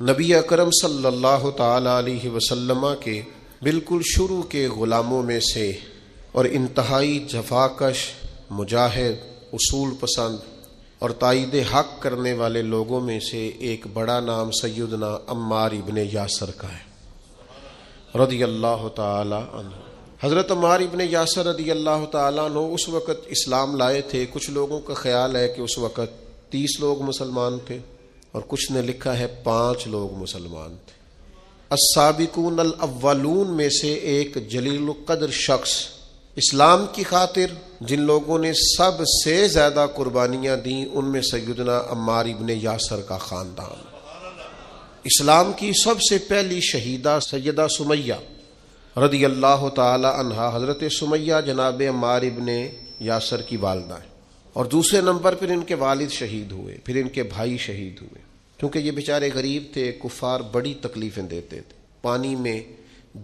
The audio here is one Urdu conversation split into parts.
نبی اکرم صلی اللہ تعالی علیہ وسلم کے بالکل شروع کے غلاموں میں سے اور انتہائی جفاکش، مجاہد، اصول پسند اور تائید حق کرنے والے لوگوں میں سے ایک بڑا نام سیدنا عمار ابن یاسر کا ہے رضی اللہ تعالی عنہ۔ حضرت عمار ابن یاسر رضی اللہ تعالیٰ عنہ اس وقت اسلام لائے تھے۔ کچھ لوگوں کا خیال ہے کہ اس وقت 30 لوگ مسلمان تھے اور کچھ نے لکھا ہے 5 لوگ مسلمان تھے۔ السابقون الاولون میں سے ایک جلیل القدر شخص، اسلام کی خاطر جن لوگوں نے سب سے زیادہ قربانیاں دیں، ان میں سیدنا عمار ابن یاسر کا خاندان۔ اسلام کی سب سے پہلی شہیدہ سیدہ سمیہ رضی اللہ تعالی عنہا، حضرت سمیہ جناب عمار ابن یاسر کی والدہ ہیں، اور دوسرے نمبر پر ان کے والد شہید ہوئے، پھر ان کے بھائی شہید ہوئے، کیونکہ یہ بیچارے غریب تھے۔ کفار بڑی تکلیفیں دیتے تھے، پانی میں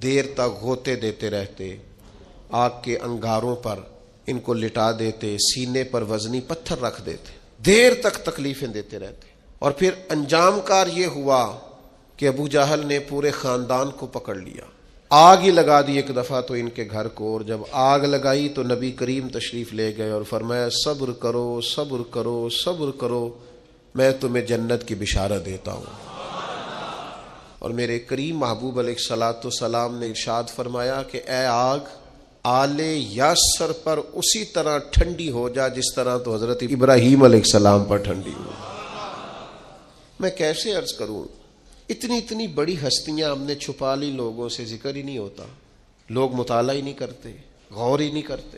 دیر تک غوطے دیتے رہتے، آگ کے انگاروں پر ان کو لٹا دیتے، سینے پر وزنی پتھر رکھ دیتے، دیر تک تکلیفیں دیتے رہتے، اور پھر انجام کار یہ ہوا کہ ابو جہل نے پورے خاندان کو پکڑ لیا، آگ ہی لگا دی ایک دفعہ تو ان کے گھر کو، اور جب آگ لگائی تو نبی کریم تشریف لے گئے اور فرمایا صبر کرو صبر کرو صبر کرو، میں تمہیں جنت کی بشارت دیتا ہوں۔ اور میرے کریم محبوب علیہ الصلوۃ والسلام نے ارشاد فرمایا کہ اے آگ، آل یاسر پر اسی طرح ٹھنڈی ہو جا جس طرح تو حضرت ابراہیم علیہ السلام پر ٹھنڈی ہو۔ میں کیسے عرض کروں، اتنی بڑی ہستیاں ہم نے چھپا لی، لوگوں سے ذکر ہی نہیں ہوتا، لوگ مطالعہ ہی نہیں کرتے، غور ہی نہیں کرتے۔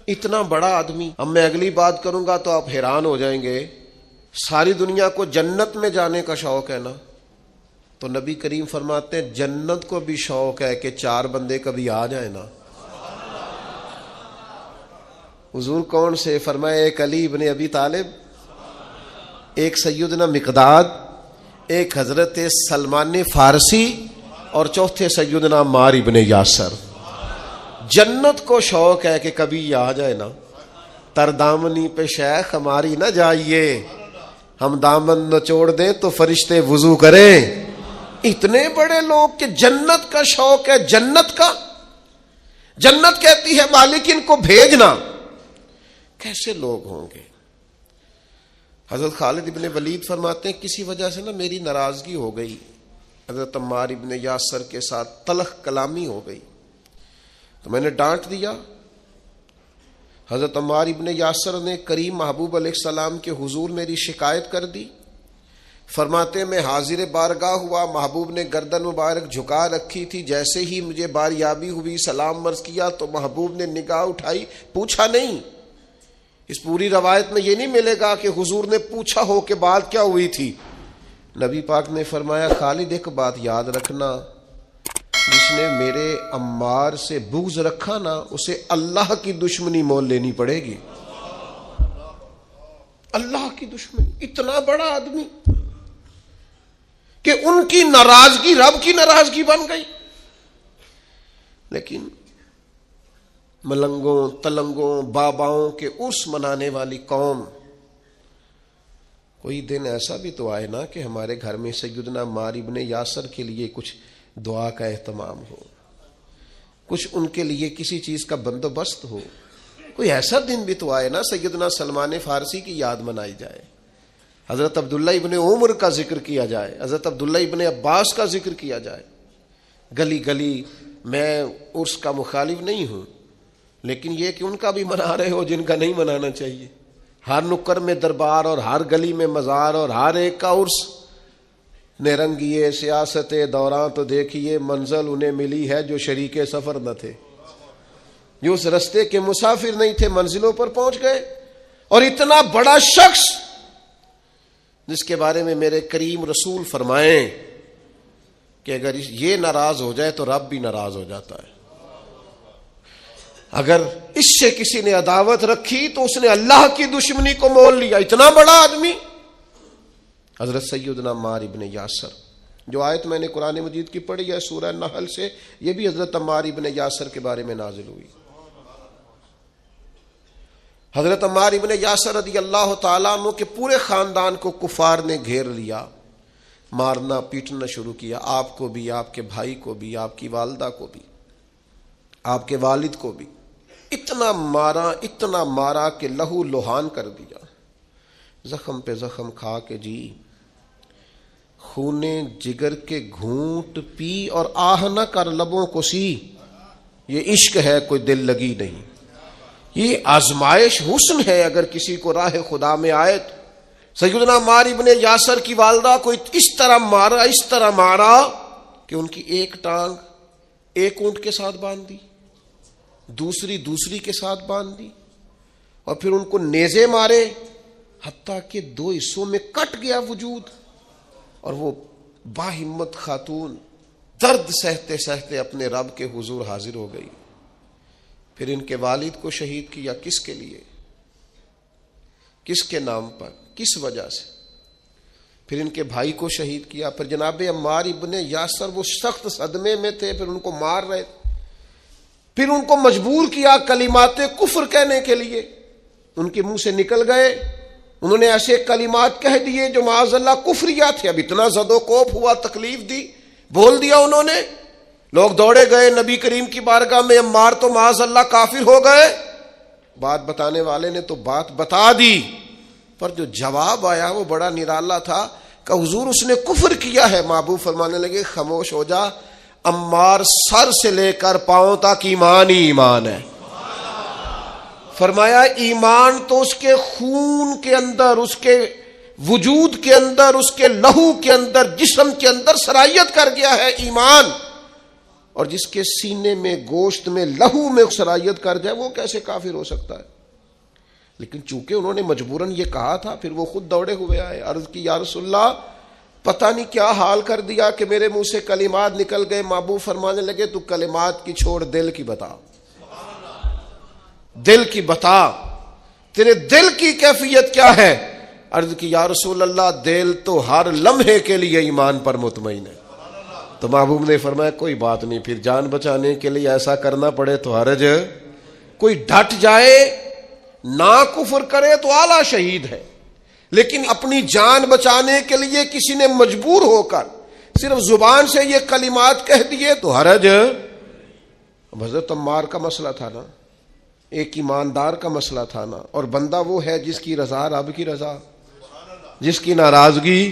اتنا بڑا آدمی، اب میں اگلی بات کروں گا تو آپ حیران ہو جائیں گے، ساری دنیا کو جنت میں جانے کا شوق ہے نا، تو نبی کریم فرماتے ہیں جنت کو بھی شوق ہے کہ 4 بندے کبھی آ جائیں نا۔ حضور کون سے؟ فرمایا ایک علی ابن ابی طالب، ایک سیدنا مقداد، ایک حضرت سلمان فارسی، اور چوتھے سیدنا عمار ابن یاسر۔ جنت کو شوق ہے کہ کبھی آ جائے نا۔ تر دامنی پہ شیخ ہماری نہ جائیے، ہم دامن نچوڑ دیں تو فرشتے وضو کریں۔ اتنے بڑے لوگ کہ جنت کا شوق ہے، جنت کا، جنت کہتی ہے مالک ان کو بھیجنا۔ کیسے لوگ ہوں گے؟ حضرت خالد ابن ولید فرماتے ہیں کسی وجہ سے نا میری ناراضگی ہو گئی، حضرت عمار ابن یاسر کے ساتھ تلخ کلامی ہو گئی، تو میں نے ڈانٹ دیا۔ حضرت عمار ابن یاسر نے کریم محبوب علیہ السلام کے حضور میری شکایت کر دی۔ فرماتے میں حاضر بارگاہ ہوا، محبوب نے گردن مبارک جھکا رکھی تھی، جیسے ہی مجھے باریابی ہوئی سلام عرض کیا تو محبوب نے نگاہ اٹھائی، پوچھا نہیں۔ اس پوری روایت میں یہ نہیں ملے گا کہ حضور نے پوچھا ہو کہ بات کیا ہوئی تھی۔ نبی پاک نے فرمایا خالد ایک بات یاد رکھنا، جس نے میرے عمار سے بغض رکھا نا اسے اللہ کی دشمنی مول لینی پڑے گی۔ اللہ کی دشمنی، اتنا بڑا آدمی کہ ان کی ناراضگی رب کی ناراضگی بن گئی۔ لیکن ملنگوں تلنگوں باباؤں کے عرس منانے والی قوم، کوئی دن ایسا بھی تو آئے نا کہ ہمارے گھر میں سیدنا عمار ابن یاسر کے لیے کچھ دعا کا اہتمام ہو، کچھ ان کے لیے کسی چیز کا بندوبست ہو۔ کوئی ایسا دن بھی تو آئے نا سیدنا سلمان فارسی کی یاد منائی جائے، حضرت عبداللہ ابن عمر کا ذکر کیا جائے، حضرت عبداللہ ابن عباس کا ذکر کیا جائے۔ گلی گلی میں عرس کا مخالف نہیں ہوں، لیکن یہ کہ ان کا بھی منا رہے ہو جن کا نہیں منانا چاہیے۔ ہر نکر میں دربار اور ہر گلی میں مزار اور ہر ایک کا عرس۔ نرنگیے سیاست دوران تو دیکھیے منزل انہیں ملی ہے جو شریک سفر نہ تھے، جو اس رستے کے مسافر نہیں تھے، منزلوں پر پہنچ گئے۔ اور اتنا بڑا شخص جس کے بارے میں میرے کریم رسول فرمائیں کہ اگر یہ ناراض ہو جائے تو رب بھی ناراض ہو جاتا ہے۔ اگر اس سے کسی نے عداوت رکھی تو اس نے اللہ کی دشمنی کو مول لیا۔ اتنا بڑا آدمی حضرت سیدنا عمار ابن یاسر۔ جو آیت میں نے قرآن مجید کی پڑھی ہے سورہ نحل سے، یہ بھی حضرت عمار ابن یاسر کے بارے میں نازل ہوئی۔ حضرت عمار ابن یاسر رضی اللہ تعالیٰ عنہ کے پورے خاندان کو کفار نے گھیر لیا، مارنا پیٹنا شروع کیا، آپ کو بھی، آپ کے بھائی کو بھی، آپ کی والدہ کو بھی، آپ کے والد کو بھی اتنا مارا کہ لہو لہان کر دیا، زخم پہ زخم کھا کے جی خونے جگر کے گھونٹ پی اور آہ نہ کر لبوں کو سی۔ یہ عشق ہے، کوئی دل لگی نہیں، یہ آزمائش حسن ہے۔ اگر کسی کو راہ خدا میں آئے تو سیدنا عمار ابن یاسر کی والدہ کو اس طرح مارا کہ ان کی ایک ٹانگ ایک اونٹ کے ساتھ باندھ دی، دوسری کے ساتھ باندھ دی، اور پھر ان کو نیزے مارے حتیٰ کہ 2 حصوں میں کٹ گیا وجود، اور وہ باہمت خاتون درد سہتے سہتے اپنے رب کے حضور حاضر ہو گئی۔ پھر ان کے والد کو شہید کیا، کس کے لیے، کس کے نام پر، کس وجہ سے؟ پھر ان کے بھائی کو شہید کیا۔ پھر جناب عمار ابن یاسر وہ سخت صدمے میں تھے، پھر ان کو مار رہے تھے، پھر ان کو مجبور کیا کلمات کفر کہنے کے لیے، ان کے منہ سے نکل گئے، انہوں نے ایسے کلمات کہہ دیے جو معاذ اللہ کفریہ تھے۔ اب اتنا زد و کوف ہوا، تکلیف دی، بول دیا انہوں نے، لوگ دوڑے گئے نبی کریم کی بارگاہ میں، عمار تو معاذ اللہ کافر ہو گئے۔ بات بتانے والے نے تو بات بتا دی، پر جو جواب آیا وہ بڑا نرالا تھا کہ حضور اس نے کفر کیا ہے۔ محبوب فرمانے لگے خاموش ہو جا، عمار سر سے لے کر پاؤں تک ایمان ہی ایمان ہے۔ فرمایا ایمان تو اس کے خون کے اندر، اس کے وجود کے اندر، اس کے لہو کے اندر، جسم کے اندر سرایت کر گیا ہے ایمان، اور جس کے سینے میں، گوشت میں، لہو میں سرایت کر جائے وہ کیسے کافر ہو سکتا ہے؟ لیکن چونکہ انہوں نے مجبوراً یہ کہا تھا، پھر وہ خود دوڑے ہوئے آئے، عرض کی یا رسول اللہ پتہ نہیں کیا حال کر دیا کہ میرے منہ سے کلمات نکل گئے۔ محبوب فرمانے لگے تو کلمات کی چھوڑ، دل کی بتا، دل کی بتا، تیرے دل کی کیفیت کیا ہے؟ عرض کی یا رسول اللہ دل تو ہر لمحے کے لیے ایمان پر مطمئن ہے۔ تو محبوب نے فرمایا کوئی بات نہیں، پھر جان بچانے کے لیے ایسا کرنا پڑے تو حرج، کوئی ڈٹ جائے نہ کفر کرے تو اعلیٰ شہید ہے، لیکن اپنی جان بچانے کے لیے کسی نے مجبور ہو کر صرف زبان سے یہ کلمات کہہ دیے تو حرج۔ حضرت عمار کا مسئلہ تھا نا، ایک ایماندار کا مسئلہ تھا نا، اور بندہ وہ ہے جس کی رضا رب کی رضا، جس کی ناراضگی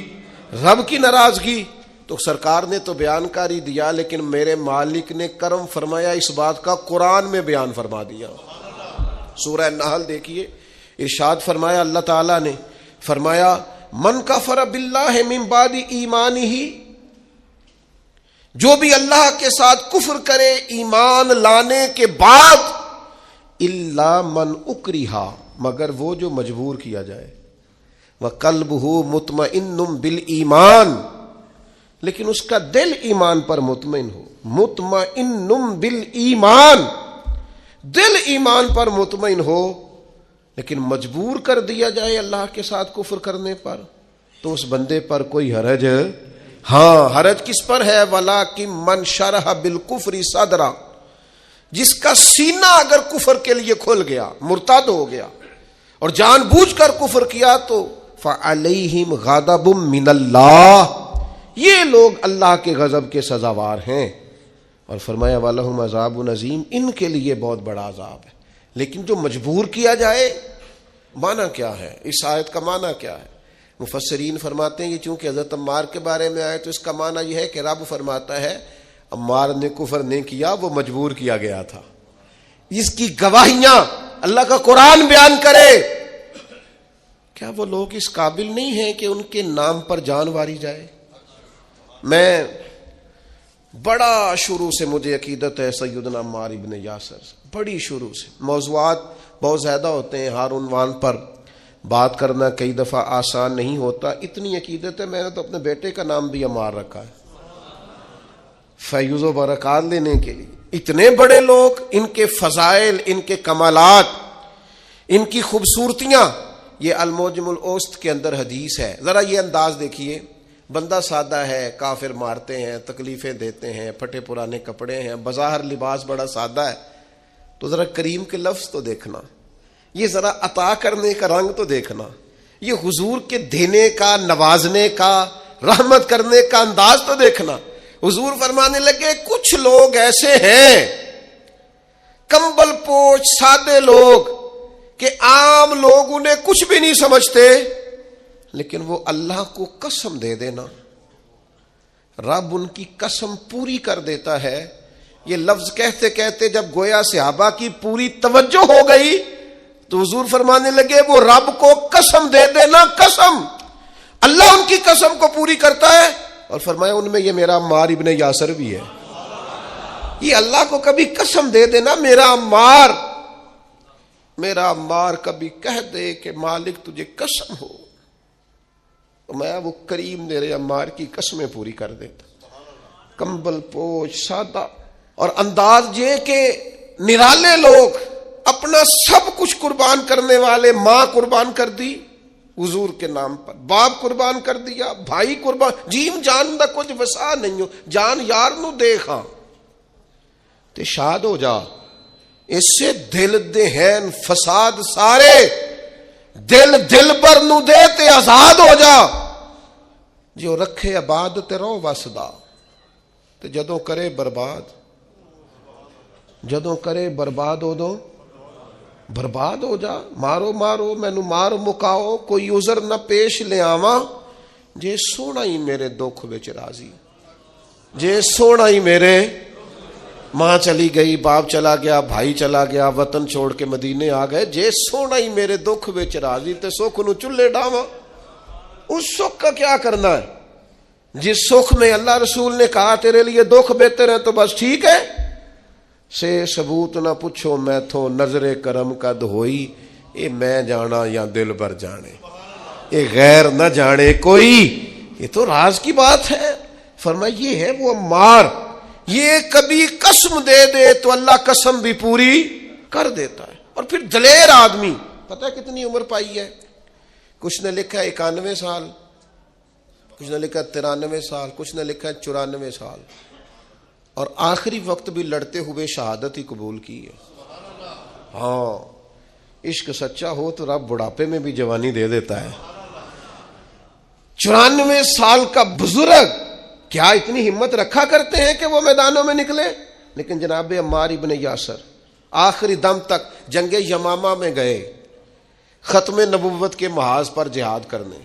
رب کی ناراضگی۔ تو سرکار نے تو بیان کاری دیا، لیکن میرے مالک نے کرم فرمایا اس بات کا قرآن میں بیان فرما دیا۔ سورہ نحل دیکھیے، ارشاد فرمایا اللہ تعالیٰ نے، فرمایا من کفر باللہ من بعد ایمانہ، جو بھی اللہ کے ساتھ کفر کرے ایمان لانے کے بعد، الا من اکرہا، مگر وہ جو مجبور کیا جائے، وقلبہ مطمئن بالایمان، لیکن اس کا دل ایمان پر مطمئن ہو، مطمئن بالایمان، دل ایمان پر مطمئن ہو، لیکن مجبور کر دیا جائے اللہ کے ساتھ کفر کرنے پر، تو اس بندے پر کوئی حرج، ہاں حرج کس پر ہے؟ وَلَٰكِن مَّن شَرَحَ بِالْكُفْرِ صَدْرًا، جس کا سینہ اگر کفر کے لیے کھل گیا، مرتد ہو گیا اور جان بوجھ کر کفر کیا، تو فَعَلَيْهِمْ غَضَبٌ مِّنَ اللَّهِ، یہ لوگ اللہ کے غضب کے سزاوار ہیں۔ اور فرمایا وَلَهُمْ عَذَابٌ عَظِيمٌ، ان کے لیے بہت بڑا عذاب ہے۔ لیکن جو مجبور کیا جائے، معنی کیا ہے اس آیت کا؟ معنی کیا ہے؟ مفسرین فرماتے ہیں یہ چونکہ حضرت عمار کے بارے میں آئے تو اس کا معنی یہ ہے کہ رب فرماتا ہے عمار نے کفر نہیں کیا، وہ مجبور کیا گیا تھا۔ اس کی گواہیاں اللہ کا قرآن بیان کرے۔ کیا وہ لوگ اس قابل نہیں ہیں کہ ان کے نام پر جان واری جائے؟ میں بڑا شروع سے مجھے عقیدت ہے سیدنا عمار ابن یاسر، بڑی شروع سے، موضوعات بہت زیادہ ہوتے ہیں، ہر عنوان پر بات کرنا کئی دفعہ آسان نہیں ہوتا۔ اتنی عقیدت ہے میں نے تو اپنے بیٹے کا نام بھی عمار رکھا ہے فیض و برکات لینے کے لیے۔ اتنے بڑے لوگ، ان کے فضائل، ان کے کمالات، ان کی خوبصورتیاں، یہ المعجم الاوسط کے اندر حدیث ہے۔ ذرا یہ انداز دیکھیے، بندہ سادہ ہے، کافر مارتے ہیں، تکلیفیں دیتے ہیں، پھٹے پرانے کپڑے ہیں، بظاہر لباس بڑا سادہ ہے، تو ذرا کریم کے لفظ تو دیکھنا، یہ ذرا عطا کرنے کا رنگ تو دیکھنا، یہ حضور کے دینے کا، نوازنے کا، رحمت کرنے کا انداز تو دیکھنا. حضور فرمانے لگے کچھ لوگ ایسے ہیں کمبل پوش سادے لوگ کہ عام لوگ انہیں کچھ بھی نہیں سمجھتے, لیکن وہ اللہ کو قسم دے دینا, رب ان کی قسم پوری کر دیتا ہے. یہ لفظ کہتے کہتے جب گویا صحابہ کی پوری توجہ ہو گئی تو حضور فرمانے لگے وہ رب کو قسم دے دینا, قسم اللہ ان کی قسم کو پوری کرتا ہے. اور فرمایا ان میں یہ میرا عمار ابن یاسر بھی ہے. یہ اللہ کو کبھی قسم دے دینا, میرا عمار کبھی کہہ دے کہ مالک تجھے قسم ہو, میں وہ کریم میرے عمار کی قسمیں پوری کر دیتا. کمبل پوش سادہ اور انداز یہ کہ نرالے لوگ, اپنا سب کچھ قربان کرنے والے, ماں قربان کر دی حضور کے نام پر, باپ قربان کر دیا, بھائی قربان, جیم جان دا کچھ وسا نہیں ہو, جان یار نو دیکھا تے شاد ہو جا. اس سے دل دہن فساد سارے, دل بر نو دے تے آزاد ہو جا. جو رکھے آباد تے رو وسدا, تے جدوں کرے برباد ہو دو برباد ہو جا. مارو مینو مار مکاؤ, کوئی عذر نہ پیش لے آواں, جے سونا ہی میرے دکھ وچ راضی, جے سونا ہی میرے, ماں چلی گئی, باپ چلا گیا, بھائی چلا گیا, وطن چھوڑ کے مدینے آ گئے, جے سونا ہی میرے دکھ وچ راضی تے سکھ نو چلے ڈاواں. اس سکھ کا کیا کرنا ہے جس سکھ میں اللہ رسول نے کہا تیرے لیے دکھ بہتر ہے تو بس ٹھیک ہے. سے ثبوت نہ پوچھو میں تھو نظر کرم قد ہوئی, اے میں جانا یا دل بر جانے, اے غیر نہ جانے کوئی. یہ تو راز کی بات ہے. فرمایا یہ ہے وہ عمار, یہ کبھی قسم دے دے تو اللہ قسم بھی پوری کر دیتا ہے. اور پھر دلیر آدمی, پتہ ہے کتنی عمر پائی ہے, کچھ نے لکھا 91 سال, کچھ نے لکھا 93 سال, کچھ نے لکھا 94 سال, اور آخری وقت بھی لڑتے ہوئے شہادت ہی قبول کی ہے. ہاں عشق سچا ہو تو رب بڑھاپے میں بھی جوانی دے دیتا ہے. 94 سال کا بزرگ کیا اتنی ہمت رکھا کرتے ہیں کہ وہ میدانوں میں نکلے. لیکن جناب عمار ابن یاسر آخری دم تک جنگ یمامہ میں گئے ختم نبوت کے محاذ پر جہاد کرنے.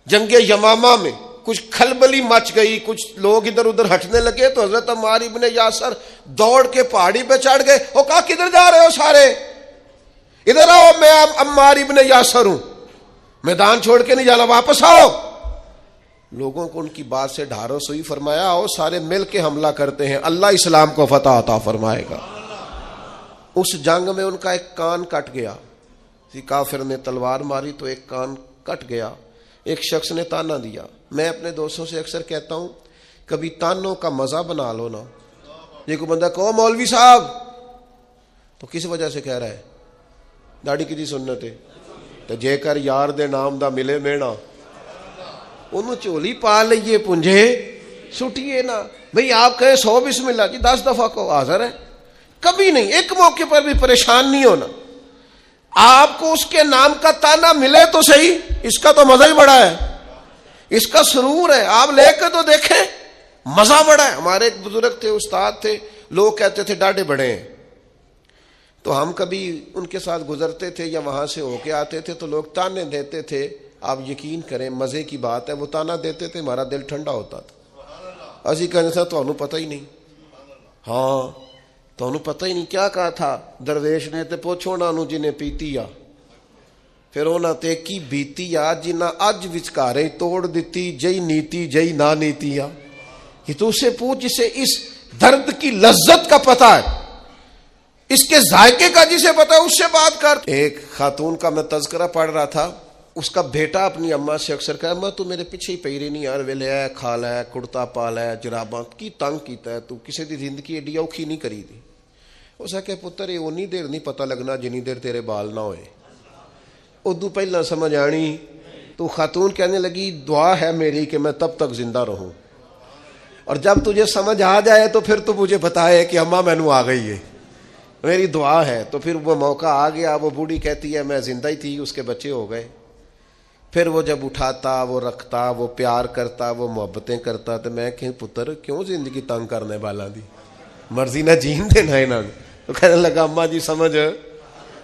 جنگ یمامہ میں کچھ کھلبلی مچ گئی, کچھ لوگ ادھر ادھر ہٹنے لگے تو حضرت عمار ابن یاسر دوڑ کے پہاڑی پہ چڑھ گئے. وہ کہا کدھر جا رہے ہو سارے, ادھر آؤ, میں عمار ابن یاسر ہوں, میدان چھوڑ کے نہیں جانا, واپس آؤ. لوگوں کو ان کی بات سے ڈھارس ہوئی, فرمایا آؤ سارے مل کے حملہ کرتے ہیں, اللہ اسلام کو فتح عطا فرمائے گا. اس جنگ میں ان کا ایک کان کٹ گیا, کافر نے تلوار ماری تو ایک کان کٹ گیا. ایک شخص نے تانا دیا. میں اپنے دوستوں سے اکثر کہتا ہوں کبھی تانوں کا مزہ بنا لو نا. یہ کوئی بندہ کہو مولوی صاحب, تو کس وجہ سے کہہ رہا ہے, داڑھی کی سنت ہے تو جے کر یار دے نام دا ملے مینا, انہوں چولی پا لئیے پنجے سٹیے نا. بھئی آپ کہیں 100 بسم اللہ جی 10 دفعہ کو حاضر ہے, کبھی نہیں. ایک موقع پر بھی پریشان نہیں ہونا. آپ کو اس کے نام کا تانا ملے تو صحیح, اس کا تو مزہ ہی بڑا ہے, اس کا سرور ہے. آپ لے کے تو دیکھیں مزہ بڑا ہے. ہمارے ایک بزرگ تھے, استاد تھے, لوگ کہتے تھے ڈاڈے بڑے ہیں, تو ہم کبھی ان کے ساتھ گزرتے تھے یا وہاں سے ہو کے آتے تھے تو لوگ تانے دیتے تھے. آپ یقین کریں مزے کی بات ہے, وہ تانا دیتے تھے ہمارا دل ٹھنڈا ہوتا تھا. اسی کہنے تھا تو انہوں پتہ ہی نہیں. ہاں تو انہوں پتہ ہی نہیں کیا کہا تھا درویش نے, تے پوچھو نا انہوں جنہیں پیتی آ, پھر انہوں تے کی بیتی آ جنہ اج وچکارے توڑ دیتی, جئی نیتی جئی نا نیتی آ. یہ تو اسے پوچھ جسے اس درد کی لذت کا پتہ ہے, اس کے ذائقے کا جسے پتہ ہے, اس سے بات کر. ایک خاتون کا میں تذکرہ پڑھ رہا تھا, اس کا بیٹا اپنی اماں سے اکثر کہا میں تو میرے پیچھے ہی پئی رہی نہیں یار, ویلے ہے کھا لے کڑتا پا لے جراباں کی تنگ کیتا ہے, تو کسی دی زندگی ایڈی اوکھی نہیں کری دی. اس کہ پتر یہ اونی دیر نہیں پتہ لگنا جنی دیر تیرے بال نہ ہوئے. ادو پہلا سمجھ آنی تو خاتون کہنے لگی دعا ہے میری کہ میں تب تک زندہ رہوں, اور جب تجھے سمجھ آ جائے تو پھر تو مجھے بتائے کہ اماں مینوں آ گئی ہے, میری دعا ہے. تو پھر وہ موقع آ گیا, وہ بوڑھی کہتی ہے میں زندہ ہی تھی, اس کے بچے ہو گئے. پھر وہ جب اٹھاتا، وہ رکھتا، وہ پیار کرتا، وہ محبتیں کرتا، تو میں کہ پتر کیوں زندگی تنگ کرنے والا دی، مرضی نہ جین دینا انہوں نے. تو کہنے لگا اماں جی سمجھ،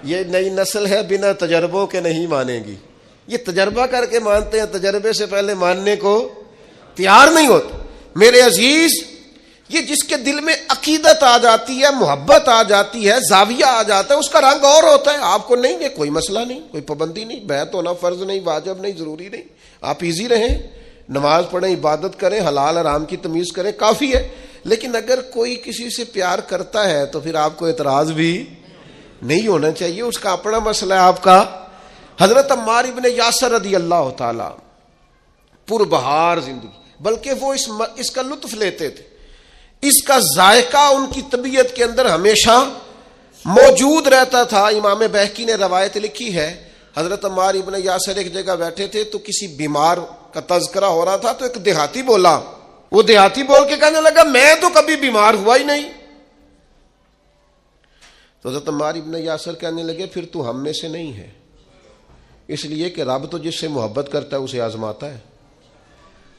یہ نئی نسل ہے بنا تجربوں کے نہیں مانے گی. یہ تجربہ کر کے مانتے ہیں، تجربے سے پہلے ماننے کو تیار نہیں ہوتے. میرے عزیز، یہ جس کے دل میں عقیدت آ جاتی ہے، محبت آ جاتی ہے، زاویہ آ جاتا ہے، اس کا رنگ اور ہوتا ہے. آپ کو نہیں ہے، کوئی مسئلہ نہیں، کوئی پابندی نہیں، بیعت ہونا فرض نہیں، واجب نہیں، ضروری نہیں. آپ ایزی رہیں، نماز پڑھیں، عبادت کریں، حلال حرام کی تمیز کریں، کافی ہے. لیکن اگر کوئی کسی سے پیار کرتا ہے تو پھر آپ کو اعتراض بھی نہیں ہونا چاہیے، اس کا اپنا مسئلہ ہے آپ کا. حضرت عمار ابن یاسر رضی اللہ تعالی پربہار زندگی، بلکہ وہ اس کا لطف لیتے تھے، اس کا ذائقہ ان کی طبیعت کے اندر ہمیشہ موجود رہتا تھا. امام بہقی نے روایت لکھی ہے، حضرت عمار ابن یاسر ایک جگہ بیٹھے تھے تو کسی بیمار کا تذکرہ ہو رہا تھا، تو ایک دیہاتی بولا. وہ دیہاتی بول کے کہنے لگا میں تو کبھی بیمار ہوا ہی نہیں. تو حضرت عمار ابن یاسر کہنے لگے پھر تو ہم میں سے نہیں ہے، اس لیے کہ رب تو جس سے محبت کرتا ہے اسے آزماتا ہے.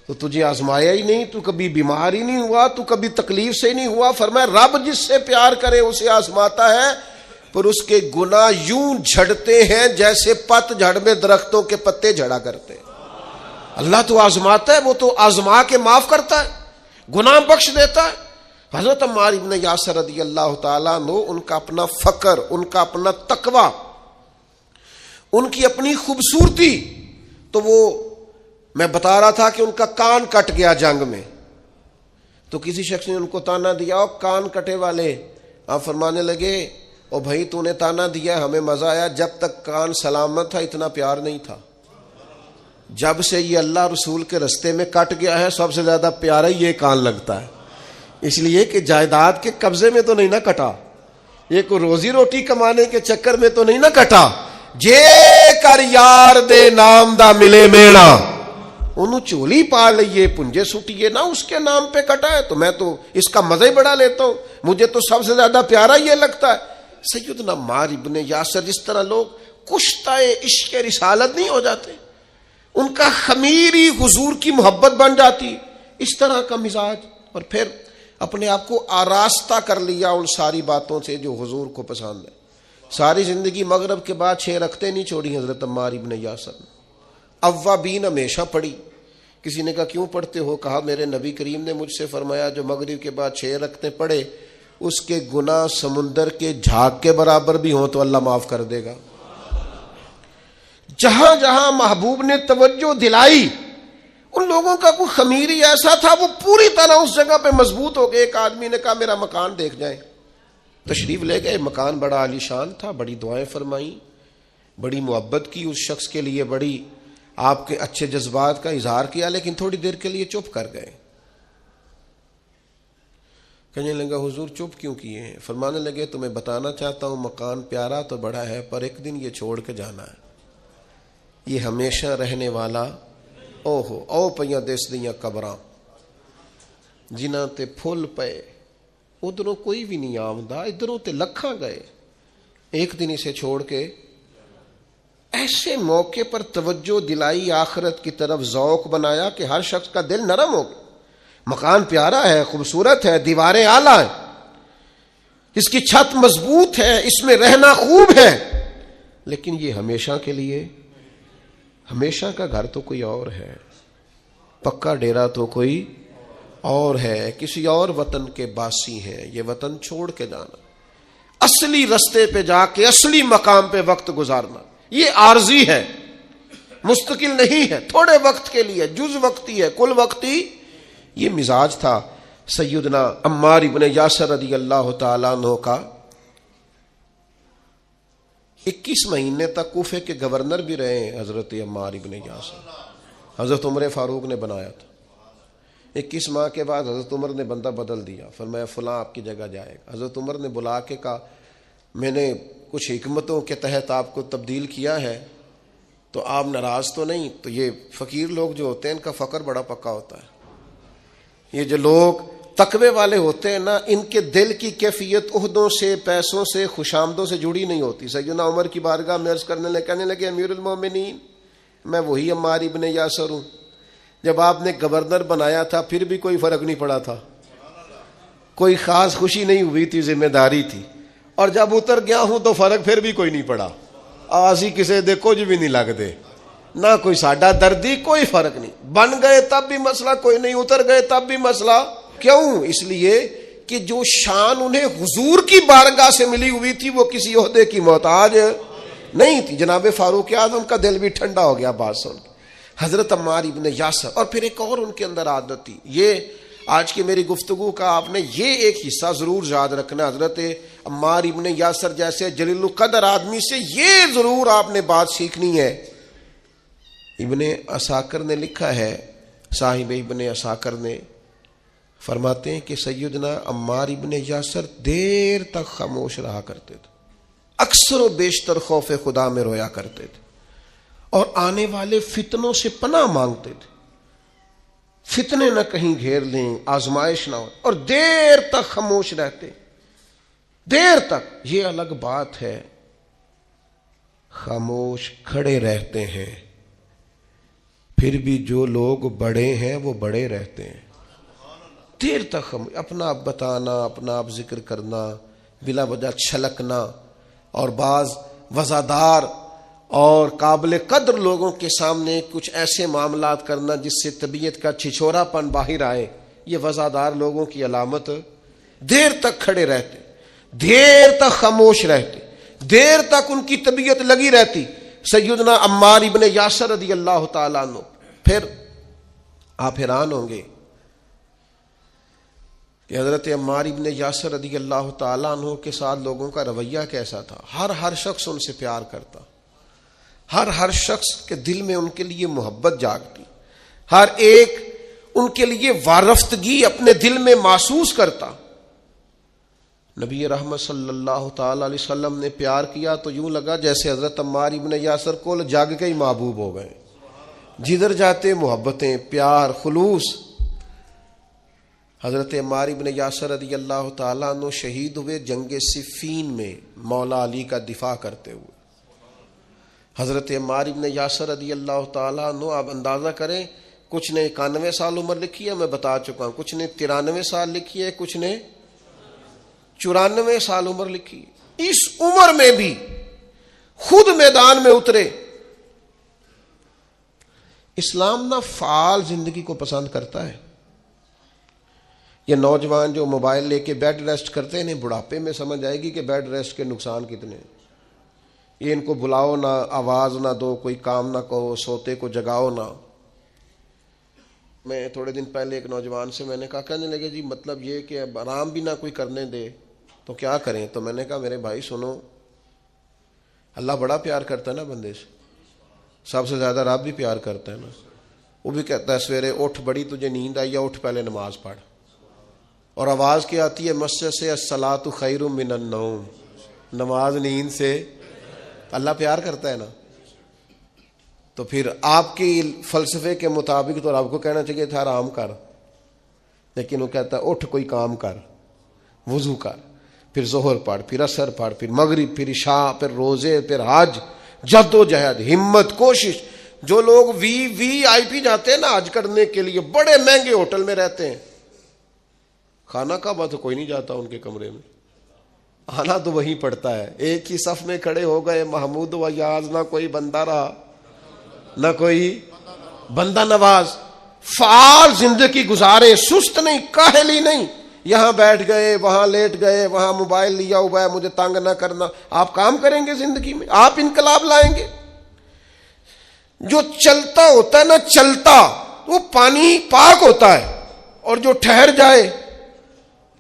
تو تجھے آزمایا ہی نہیں، تو کبھی بیمار ہی نہیں ہوا، تو کبھی تکلیف سے ہی نہیں ہوا. فرمایا رب جس سے پیار کرے اسے آزماتا ہے، پر اس کے گناہ یوں جھڑتے ہیں جیسے پت جھڑ میں درختوں کے پتے جھڑا کرتے ہیں. اللہ تو آزماتا ہے، وہ تو آزما کے معاف کرتا ہے، گناہ بخش دیتا ہے. حضرت عمار ابن یاسر رضی اللہ تعالیٰ عنہ، ان کا اپنا فقر، ان کا اپنا تقوی، ان کی اپنی خوبصورتی. تو وہ میں بتا رہا تھا کہ ان کا کان کٹ گیا جنگ میں، تو کسی شخص نے ان کو تانا دیا، او کان کٹے والے. آپ فرمانے لگے او بھائی تو نے تانا دیا، ہمیں مزہ آیا، جب تک کان سلامت تھا اتنا پیار نہیں تھا. جب سے یہ اللہ رسول کے رستے میں کٹ گیا ہے، سب سے زیادہ پیارا ہی یہ کان لگتا ہے. اس لیے کہ جائیداد کے قبضے میں تو نہیں نہ کٹا، یہ کوئی روزی روٹی کمانے کے چکر میں تو نہیں نہ کٹا. جے کر یار دے نام دا ملے میڑا، انہوں چولی پا لئیے پنجے سٹیے نہ، اس کے نام پہ کٹا ہے. تو میں تو اس کا مزہ ہی بڑا لیتا ہوں، مجھے تو سب سے زیادہ پیارا یہ لگتا ہے. سیدنا عمار ابن یاسر، جس طرح لوگ کشتہ عشق رسالت نہیں ہو جاتے، ان کا خمیری حضور کی محبت بن جاتی، اس طرح کا مزاج. اور پھر اپنے آپ کو آراستہ کر لیا ان ساری باتوں سے جو حضور کو پسند ہے. ساری زندگی مغرب کے بعد 6 رکعتیں نہیں چھوڑی حضرت عمار ابن یاسر نے. اوابین ہمیشہ پڑھی. کسی نے کہا کیوں پڑھتے ہو؟ کہا میرے نبی کریم نے مجھ سے فرمایا جو مغرب کے بعد 6 رکعتیں پڑھے اس کے گناہ سمندر کے جھاگ کے برابر بھی ہوں تو اللہ معاف کر دے گا. جہاں جہاں محبوب نے توجہ دلائی، ان لوگوں کا کوئی خمیری ایسا تھا وہ پوری طرح اس جگہ پہ مضبوط ہو گئے. ایک آدمی نے کہا میرا مکان دیکھ جائیں، تشریف لے گئے. مکان بڑا عالی شان تھا، بڑی دعائیں فرمائیں، بڑی محبت کی اس شخص کے لیے، بڑی آپ کے اچھے جذبات کا اظہار کیا، لیکن تھوڑی دیر کے لیے چپ کر گئے. کہنے لگا حضور چپ کیوں کیے ہیں؟ فرمانے لگے تمہیں بتانا چاہتا ہوں مکان پیارا تو بڑا ہے، پر ایک دن یہ چھوڑ کے جانا ہے، یہ ہمیشہ رہنے والا او پیاں دس دیاں قبراں جنہاں تے پھول پے، ادھروں کوئی بھی نہیں آمدا، ادھروں تے لکھاں گئے، ایک دن اسے چھوڑ کے. ایسے موقع پر توجہ دلائی، آخرت کی طرف ذوق بنایا کہ ہر شخص کا دل نرم ہو گیا. مکان پیارا ہے، خوبصورت ہے، دیواریں اعلیٰ ہیں، اس کی چھت مضبوط ہے، اس میں رہنا خوب ہے، لیکن یہ ہمیشہ کے لیے، ہمیشہ کا گھر تو کوئی اور ہے، پکا ڈیرا تو کوئی اور ہے، کسی اور وطن کے باسی ہیں. یہ وطن چھوڑ کے جانا، اصلی رستے پہ جا کے اصلی مقام پہ وقت گزارنا، یہ عارضی ہے، مستقل نہیں ہے، تھوڑے وقت کے لیے، جز وقتی ہے، کل وقتی. یہ مزاج تھا سیدنا عمار ابن یاسر رضی اللہ تعالیٰ عنہ کا. 21 مہینے تک کوفے کے گورنر بھی رہے ہیں حضرت عمار ابن یاسر. حضرت عمر فاروق نے بنایا تھا. 21 ماہ کے بعد حضرت عمر نے بندہ بدل دیا، فرمایا فلاں آپ کی جگہ جائے گا. حضرت عمر نے بلا کے کہا میں نے کچھ حکمتوں کے تحت آپ کو تبدیل کیا ہے تو آپ ناراض تو نہیں؟ تو یہ فقیر لوگ جو ہوتے ہیں ان کا فقر بڑا پکا ہوتا ہے. یہ جو لوگ تقوی والے ہوتے ہیں نا، ان کے دل کی کیفیت عہدوں سے، پیسوں سے، خوشامدوں سے جڑی نہیں ہوتی. سیدنا عمر کی بارگاہ میں عرض کرنے لگے، کہنے لگے امیر المومنین میں وہی عمار ابن یاسر ہوں. جب آپ نے گورنر بنایا تھا پھر بھی کوئی فرق نہیں پڑا تھا, کوئی خاص خوشی نہیں ہوئی تھی, ذمہ داری تھی. اور جب اتر گیا ہوں تو فرق پھر بھی کوئی نہیں پڑا. آسی کسے دے کچھ بھی نہیں لگ دے, نہ کوئی ساڈا دردی, کوئی فرق نہیں. بن گئے تب بھی مسئلہ کوئی نہیں, اتر گئے تب بھی مسئلہ. کیوں؟ اس لیے کہ جو شان انہیں حضور کی بارگاہ سے ملی ہوئی تھی وہ کسی عہدے کی محتاج نہیں تھی. جناب فاروق اعظم کا دل بھی ٹھنڈا ہو گیا بات سن کے. حضرت عمار ابن یاسر. اور پھر ایک اور ان کے اندر عادت تھی, یہ آج کی میری گفتگو کا آپ نے یہ ایک حصہ ضرور یاد رکھنا. حضرت عمار ابن یاسر جیسے جلیل القدر آدمی سے یہ ضرور آپ نے بات سیکھنی ہے. ابن عساکر نے لکھا ہے, صاحب ابن عساکر نے فرماتے ہیں کہ سیدنا عمار ابن یاسر دیر تک خاموش رہا کرتے تھے, اکثر و بیشتر خوف خدا میں رویا کرتے تھے, اور آنے والے فتنوں سے پناہ مانگتے تھے. فتنے نہ کہیں گھیر لیں, آزمائش نہ ہو, اور دیر تک خاموش رہتے, دیر تک. یہ الگ بات ہے خاموش کھڑے رہتے ہیں, پھر بھی جو لوگ بڑے ہیں وہ بڑے رہتے ہیں. دیر تک اپنا آپ بتانا, اپنا آپ ذکر کرنا, بلا وجہ چھلکنا, اور بعض وزادار اور قابل قدر لوگوں کے سامنے کچھ ایسے معاملات کرنا جس سے طبیعت کا چھچورا پن باہر آئے, یہ وزادار لوگوں کی علامت. دیر تک کھڑے رہتے, دیر تک خاموش رہتے, دیر تک ان کی طبیعت لگی رہتی. سیدنا عمار ابن یاسر رضی اللہ تعالیٰ عنہ. پھر آپ حیران ہوں گے کہ حضرت عمار ابن یاسر رضی اللہ تعالیٰ عنہ کے ساتھ لوگوں کا رویہ کیسا تھا. ہر شخص ان سے پیار کرتا, ہر شخص کے دل میں ان کے لیے محبت جاگتی, ہر ایک ان کے لیے وارفتگی اپنے دل میں محسوس کرتا. نبی رحمت صلی اللہ تعالی علیہ وسلم نے پیار کیا تو یوں لگا جیسے حضرت عمار ابن یاسر کو جاگ کے ہی محبوب ہو گئے. جدھر جاتے محبتیں, پیار, خلوص. حضرت عمار ابن یاسر رضی اللہ تعالیٰ عنہ شہید ہوئے جنگ صفین میں مولا علی کا دفاع کرتے ہوئے. حضرت عمار ابن یاسر رضی اللہ تعالیٰ عنہ, آپ اندازہ کریں, کچھ نے 91 سال عمر لکھی ہے, میں بتا چکا ہوں, کچھ نے 93 سال لکھی ہے, کچھ نے 94 سال عمر لکھی. اس عمر میں بھی خود میدان میں اترے. اسلام نہ فعال زندگی کو پسند کرتا ہے. یہ نوجوان جو موبائل لے کے بیڈ ریسٹ کرتے ہیں, بڑھاپے میں سمجھ آئے گی کہ بیڈ ریسٹ کے نقصان کتنے ہیں. یہ ان کو بلاؤ نہ, آواز نہ دو, کوئی کام نہ کہو, سوتے کو جگاؤ نہ. میں تھوڑے دن پہلے ایک نوجوان سے میں نے کہا, کہنے لگے جی مطلب یہ کہ اب آرام بھی نہ کوئی کرنے دے تو کیا کریں. تو میں نے کہا میرے بھائی سنو, اللہ بڑا پیار کرتا ہے نا بندے سے, سب سے زیادہ رب بھی پیار کرتا ہے نا. وہ بھی کہتا ہے سویرے اٹھ, بڑی تجھے نیند آئی ہے, اٹھ پہلے نماز پڑھ. اور آواز کیا آتی ہے مسجد سے, الصلاۃ خیر من النوم, نماز نیند سے. اللہ پیار کرتا ہے نا. تو پھر آپ کی فلسفے کے مطابق تو رب کو کہنا چاہیے تھا آرام کر, لیکن وہ کہتا ہے اٹھ کوئی کام کر, وضو کر, پھر ظہر پڑھ, پھر عصر پڑھ, پھر مغرب, پھر عشاء, پھر روزے, پھر حج. جد و جہد, ہمت, کوشش. جو لوگ وی آئی پی جاتے ہیں نا حج کرنے کے لیے, بڑے مہنگے ہوٹل میں رہتے ہیں, کھانا کعبہ تو کوئی نہیں جاتا ان کے کمرے میں, آنا تو وہیں پڑتا ہے. ایک ہی صف میں کھڑے ہو گئے, محمود و یاز, نہ کوئی بندہ رہا نہ کوئی بندہ نواز. فعال زندگی گزارے, سست نہیں, کاہلی نہیں. یہاں بیٹھ گئے, وہاں لیٹ گئے, وہاں موبائل لیا ہوا ہے, مجھے تنگ نہ کرنا. آپ کام کریں گے زندگی میں, آپ انقلاب لائیں گے. جو چلتا ہوتا ہے نا, چلتا, وہ پانی پاک ہوتا ہے, اور جو ٹھہر جائے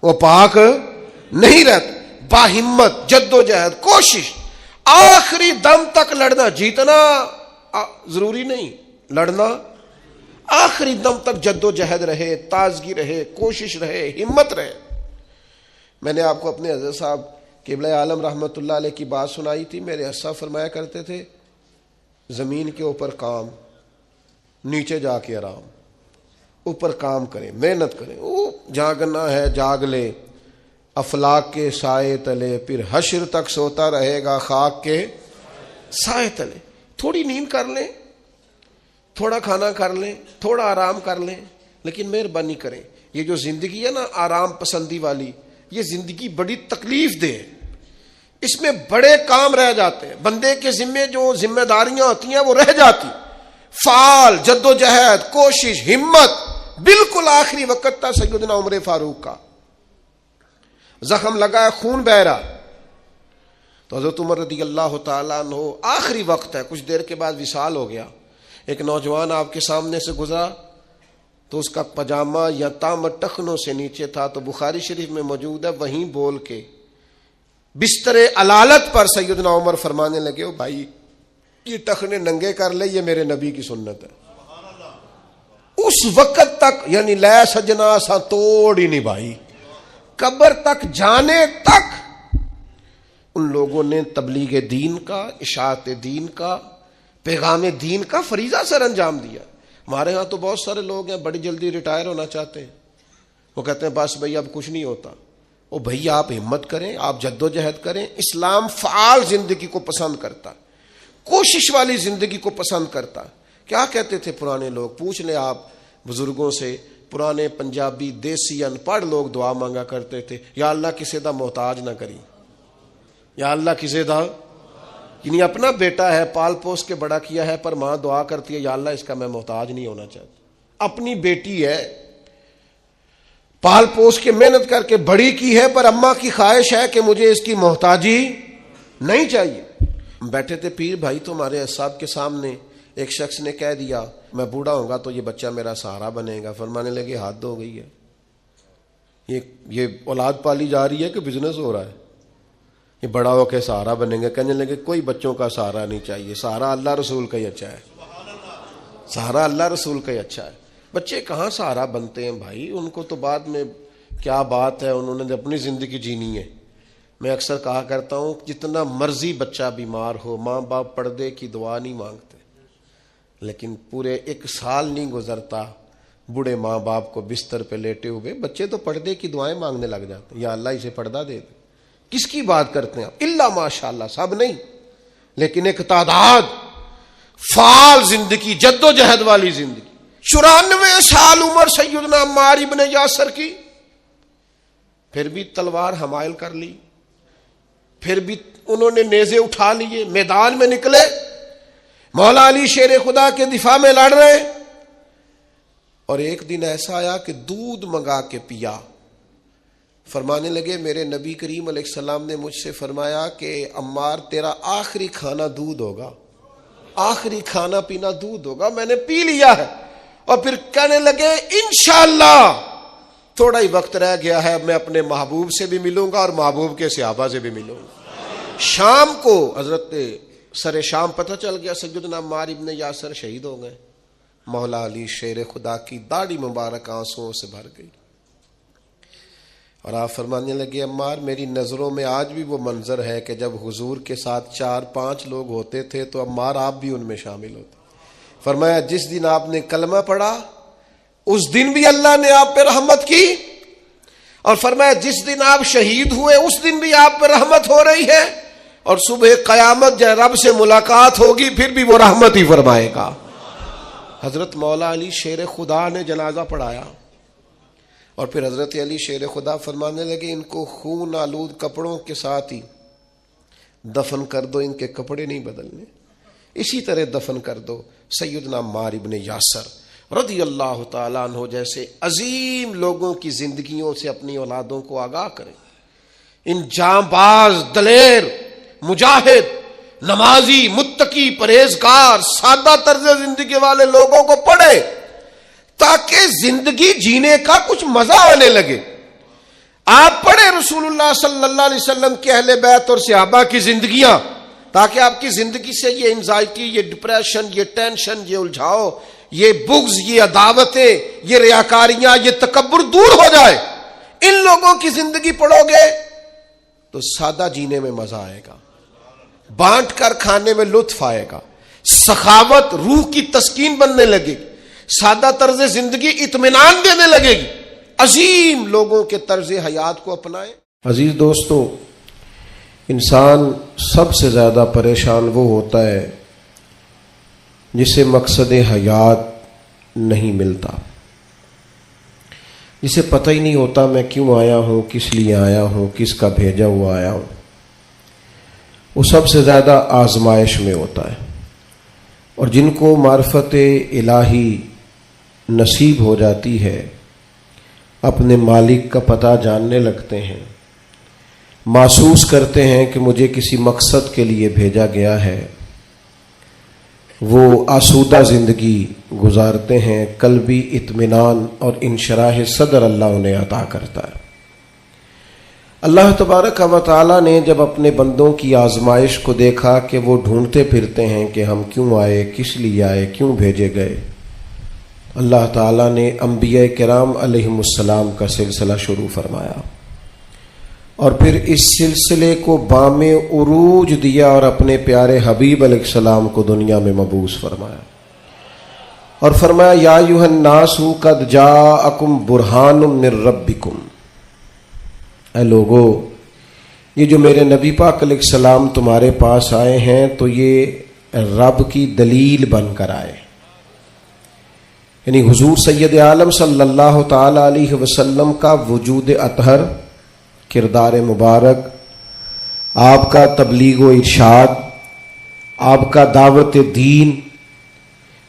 وہ پاک نہیں رہتا. باہمت, جد و جہد, کوشش, آخری دم تک لڑنا. جیتنا ضروری نہیں, لڑنا آخری دم تک جد و جہد رہے, تازگی رہے, کوشش رہے, ہمت رہے. میں نے آپ کو اپنے حضرت صاحب قبلہ عالم رحمۃ اللہ علیہ کی بات سنائی تھی. میرے حضرت صاحب فرمایا کرتے تھے, زمین کے اوپر کام, نیچے جا کے آرام. اوپر کام کریں, محنت کریں, وہ جاگنا ہے جاگ لے, افلاک کے سائے تلے, پھر حشر تک سوتا رہے گا خاک کے سائے تلے. تھوڑی نیند کر لیں, تھوڑا کھانا کر لیں، تھوڑا آرام کر لیں، لیکن مہربانی کریں یہ جو زندگی ہے نا آرام پسندی والی، یہ زندگی بڑی تکلیف دہ ہے، اس میں بڑے کام رہ جاتے ہیں، بندے کے ذمے جو ذمہ داریاں ہوتی ہیں وہ رہ جاتی، فعال جد و جہد، کوشش، ہمت، بالکل آخری وقت تھا سیدنا عمر فاروق کا، زخم لگا ہے، خون بہ رہا، تو حضرت عمر رضی اللہ تعالیٰ عنہ آخری وقت ہے، کچھ دیر کے بعد وصال ہو گیا، ایک نوجوان آپ کے سامنے سے گزرا تو اس کا پاجامہ یا تام ٹخنوں سے نیچے تھا، تو بخاری شریف میں موجود ہے، وہیں بول کے بستر علالت پر سیدنا عمر فرمانے لگے، او بھائی یہ ٹخنے ننگے کر لے، یہ میرے نبی کی سنت ہے۔ اس وقت تک یعنی لے سجنا سا توڑ ہی نہیں بھائی، قبر تک جانے تک ان لوگوں نے تبلیغ دین کا، اشاعت دین کا، پیغام دین کا فریضہ سر انجام دیا۔ ہمارے ہاں تو بہت سارے لوگ ہیں بڑی جلدی ریٹائر ہونا چاہتے ہیں، وہ کہتے ہیں بس بھائی اب کچھ نہیں ہوتا۔ او بھائی آپ ہمت کریں، آپ جد و جہد کریں، اسلام فعال زندگی کو پسند کرتا، کوشش والی زندگی کو پسند کرتا۔ کیا کہتے تھے پرانے لوگ، پوچھ لیں آپ بزرگوں سے، پرانے پنجابی دیسی ان پڑھ لوگ دعا مانگا کرتے تھے، یا اللہ کسی دا محتاج نہ کری، یا اللہ کسی دا، یعنی اپنا بیٹا ہے پال پوس کے بڑا کیا ہے، پر ماں دعا کرتی ہے یا اللہ اس کا میں محتاج نہیں ہونا چاہتا، اپنی بیٹی ہے پال پوس کے محنت کر کے بڑی کی ہے، پر اماں کی خواہش ہے کہ مجھے اس کی محتاجی نہیں چاہیے۔ بیٹھے تھے پیر بھائی تو ہمارے صاحب کے سامنے ایک شخص نے کہہ دیا میں بوڑھا ہوں گا تو یہ بچہ میرا سہارا بنے گا، فرمانے لگے حد ہو گئی ہے، یہ اولاد پالی جا رہی ہے کہ بزنس ہو رہا ہے، یہ بڑا ہو کے سہارا بنیں گے۔ کہنے لگے کوئی بچوں کا سہارا نہیں چاہیے، سہارا اللہ رسول کا ہی اچھا ہے، سہارا اللہ رسول کا ہی اچھا ہے۔ بچے کہاں سہارا بنتے ہیں بھائی، ان کو تو بعد میں کیا بات ہے، انہوں نے اپنی زندگی جینی ہے۔ میں اکثر کہا کرتا ہوں جتنا مرضی بچہ بیمار ہو، ماں باپ پردے کی دعا نہیں مانگتے، لیکن پورے 1 سال نہیں گزرتا بوڑھے ماں باپ کو بستر پہ لیٹے ہوئے بچے تو پردے کی دعائیں مانگنے لگ جاتے ہیں، یا اللہ اسے پردہ دے دے۔ کس کی بات کرتے ہیں آپ؟ الا ماشاءاللہ، سب نہیں، لیکن ایک تعداد فعال زندگی، جد و جہد والی زندگی۔ 94 سال عمر سیدنا عمار ابن یاسر کی، پھر بھی تلوار حمائل کر لی، پھر بھی انہوں نے نیزے اٹھا لیے، میدان میں نکلے، مولا علی شیر خدا کے دفاع میں لڑ رہے، اور ایک دن ایسا آیا کہ دودھ منگا کے پیا، فرمانے لگے میرے نبی کریم علیہ السلام نے مجھ سے فرمایا کہ عمار تیرا آخری کھانا دودھ ہوگا، آخری کھانا پینا دودھ ہوگا، میں نے پی لیا ہے۔ اور پھر کہنے لگے انشاءاللہ تھوڑا ہی وقت رہ گیا ہے، میں اپنے محبوب سے بھی ملوں گا اور محبوب کے صحابہ سے بھی ملوں گا۔ شام کو حضرت سر شام پتہ چل گیا سیدنا عمار ابن یاسر شہید ہو گئے، مولا علی شیر خدا کی داڑھی مبارک آنسوؤں سے بھر گئی، اور آپ فرمانے لگے عمار میری نظروں میں آج بھی وہ منظر ہے کہ جب حضور کے ساتھ 4-5 لوگ ہوتے تھے تو عمار آپ بھی ان میں شامل ہوتے۔ فرمایا جس دن آپ نے کلمہ پڑھا اس دن بھی اللہ نے آپ پہ رحمت کی، اور فرمایا جس دن آپ شہید ہوئے اس دن بھی آپ پہ رحمت ہو رہی ہے، اور صبح قیامت جب رب سے ملاقات ہوگی پھر بھی وہ رحمت ہی فرمائے گا۔ حضرت مولا علی شیر خدا نے جنازہ پڑھایا، اور پھر حضرت علی شیر خدا فرمانے لگے ان کو خون آلود کپڑوں کے ساتھ ہی دفن کر دو، ان کے کپڑے نہیں بدلنے، اسی طرح دفن کر دو۔ سیدنا عمار ابن یاسر رضی اللہ تعالیٰ عنہ جیسے عظیم لوگوں کی زندگیوں سے اپنی اولادوں کو آگاہ کریں، ان جاں باز، دلیر، مجاہد، نمازی، متقی، پرہیزگار، سادہ طرز زندگی والے لوگوں کو پڑھیں تاکہ زندگی جینے کا کچھ مزہ آنے لگے۔ آپ پڑھیں رسول اللہ صلی اللہ علیہ وسلم کے اہل بیت اور صحابہ کی زندگیاں، تاکہ آپ کی زندگی سے یہ انزائٹی، یہ ڈپریشن، یہ ٹینشن، یہ الجھاؤ، یہ بغض، یہ عداوتیں، یہ ریاکاریاں، یہ تکبر دور ہو جائے۔ ان لوگوں کی زندگی پڑھو گے تو سادہ جینے میں مزہ آئے گا، بانٹ کر کھانے میں لطف آئے گا، سخاوت روح کی تسکین بننے لگے گی، سادہ طرز زندگی اطمینان دینے لگے گی۔ عظیم لوگوں کے طرز حیات کو اپنائیں۔ عزیز دوستو، انسان سب سے زیادہ پریشان وہ ہوتا ہے جسے مقصد حیات نہیں ملتا، جسے پتہ ہی نہیں ہوتا میں کیوں آیا ہوں، کس لیے آیا ہوں، کس کا بھیجا ہوا آیا ہوں، وہ سب سے زیادہ آزمائش میں ہوتا ہے۔ اور جن کو معرفت الہی نصیب ہو جاتی ہے، اپنے مالک کا پتہ جاننے لگتے ہیں، محسوس کرتے ہیں کہ مجھے کسی مقصد کے لیے بھیجا گیا ہے، وہ آسودہ زندگی گزارتے ہیں، قلبی اطمینان اور انشراح صدر اللہ انہیں عطا کرتا ہے۔ اللہ تبارک و تعالیٰ نے جب اپنے بندوں کی آزمائش کو دیکھا کہ وہ ڈھونڈتے پھرتے ہیں کہ ہم کیوں آئے، کس لیے آئے، کیوں بھیجے گئے، اللہ تعالیٰ نے انبیاء کرام علیہم السلام کا سلسلہ شروع فرمایا، اور پھر اس سلسلے کو بام عروج دیا اور اپنے پیارے حبیب علیہ السلام کو دنیا میں مبعوث فرمایا، اور فرمایا یا ایھا الناس قد جاءکم برہان من ربکم، اے لوگو یہ جو میرے نبی پاک علیہ السلام تمہارے پاس آئے ہیں تو یہ رب کی دلیل بن کر آئے، یعنی حضور سید عالم صلی اللہ تعالی علیہ وسلم کا وجود اطہر، کردار مبارک، آپ کا تبلیغ و ارشاد، آپ کا دعوت دین،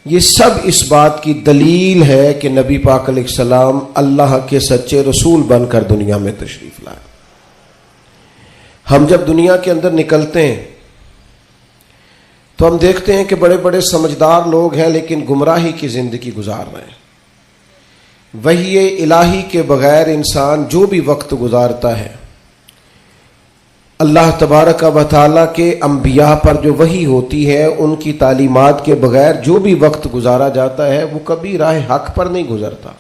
یہ سب اس بات کی دلیل ہے کہ نبی پاک علیہ السلام اللہ کے سچے رسول بن کر دنیا میں تشریف لائے۔ ہم جب دنیا کے اندر نکلتے ہیں تو ہم دیکھتے ہیں کہ بڑے بڑے سمجھدار لوگ ہیں لیکن گمراہی کی زندگی گزار رہے ہیں۔ وحی الہی کے بغیر انسان جو بھی وقت گزارتا ہے، اللہ تبارک و تعالیٰ کے انبیاء پر جو وحی ہوتی ہے ان کی تعلیمات کے بغیر جو بھی وقت گزارا جاتا ہے وہ کبھی راہ حق پر نہیں گزرتا۔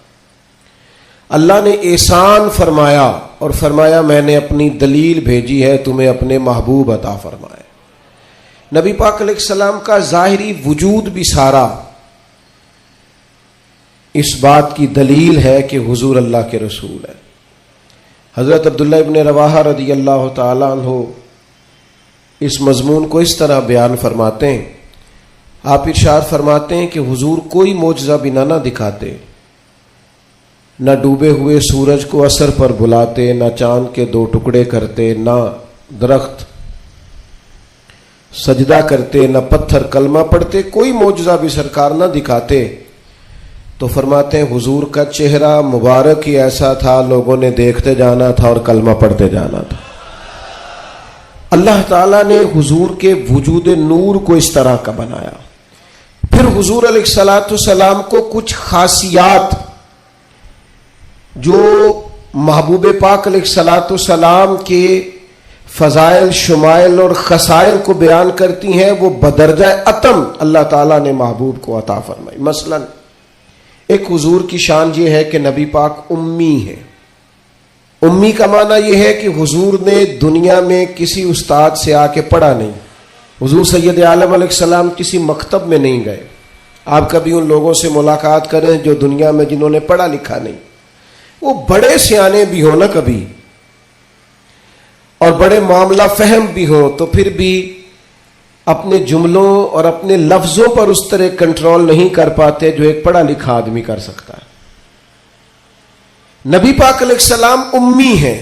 اللہ نے احسان فرمایا اور فرمایا میں نے اپنی دلیل بھیجی ہے، تمہیں اپنے محبوب عطا فرمائے۔ نبی پاک علیہ السلام کا ظاہری وجود بھی سارا اس بات کی دلیل ہے کہ حضور اللہ کے رسول ہے۔ حضرت عبداللہ ابن رواحہ رضی اللہ تعالیٰ عنہ اس مضمون کو اس طرح بیان فرماتے ہیں، آپ ارشاد فرماتے ہیں کہ حضور کوئی معجزہ بھی نہ دکھاتے، نہ ڈوبے ہوئے سورج کو عصر پر بلاتے، نہ چاند کے 2 ٹکڑے کرتے، نہ درخت سجدہ کرتے، نہ پتھر کلمہ پڑھتے، کوئی معجزہ بھی سرکار نہ دکھاتے، تو فرماتے ہیں حضور کا چہرہ مبارک ہی ایسا تھا، لوگوں نے دیکھتے جانا تھا اور کلمہ پڑھتے جانا تھا۔ اللہ تعالیٰ نے حضور کے وجود نور کو اس طرح کا بنایا۔ پھر حضور علیہ الصلاۃ والسلام کو کچھ خاصیات جو محبوب پاک علیہ الصلاۃ والسلام کے فضائل، شمائل اور خصائل کو بیان کرتی ہیں، وہ بدرجہ اتم اللہ تعالیٰ نے محبوب کو عطا فرمائی۔ مثلا ایک حضور کی شان یہ ہے کہ نبی پاک امی ہے۔ امی کا معنی یہ ہے کہ حضور نے دنیا میں کسی استاد سے آ کے پڑھا نہیں، حضور سید عالم علیہ السلام کسی مکتب میں نہیں گئے۔ آپ کبھی ان لوگوں سے ملاقات کریں جو دنیا میں جنہوں نے پڑھا لکھا نہیں، وہ بڑے سیانے بھی ہوں نا کبھی اور بڑے معاملہ فہم بھی ہوں، تو پھر بھی اپنے جملوں اور اپنے لفظوں پر اس طرح کنٹرول نہیں کر پاتے جو ایک پڑھا لکھا آدمی کر سکتا ہے۔ نبی پاک علیہ السلام امی ہیں،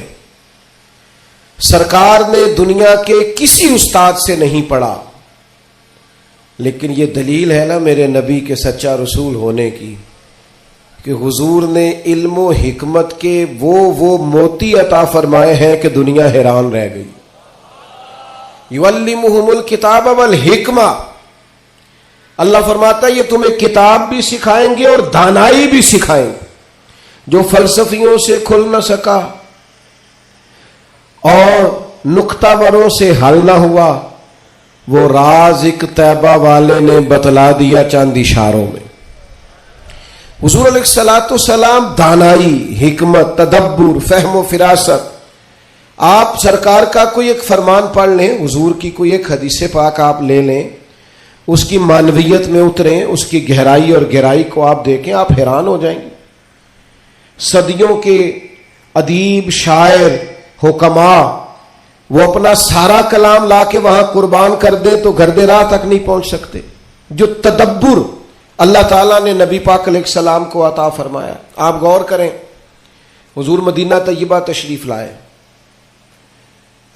سرکار نے دنیا کے کسی استاد سے نہیں پڑھا، لیکن یہ دلیل ہے نا میرے نبی کے سچا رسول ہونے کی کہ حضور نے علم و حکمت کے وہ موتی عطا فرمائے ہیں کہ دنیا حیران رہ گئی۔ یعلمہم الکتاب والحکمہ، اللہ فرماتا ہے یہ تمہیں کتاب بھی سکھائیں گے اور دانائی بھی سکھائیں گے۔ جو فلسفیوں سے کھل نہ سکا اور نکتہ وروں سے حل نہ ہوا، وہ راز ایک طیبہ والے نے بتلا دیا چند اشاروں میں۔ حضور علیہ الصلاۃ والسلام دانائی، حکمت، تدبر، فہم و فراست۔ آپ سرکار کا کوئی ایک فرمان پڑھ لیں، حضور کی کوئی ایک حدیث پاک آپ لے لیں، اس کی معنویت میں اتریں، اس کی گہرائی اور گہرائی کو آپ دیکھیں، آپ حیران ہو جائیں گے۔ صدیوں کے ادیب، شاعر، حکماء وہ اپنا سارا کلام لا کے وہاں قربان کر دیں تو گرد راہ تک نہیں پہنچ سکتے۔ جو تدبر اللہ تعالیٰ نے نبی پاک علیہ السلام کو عطا فرمایا. آپ غور کریں, حضور مدینہ طیبہ تشریف لائے.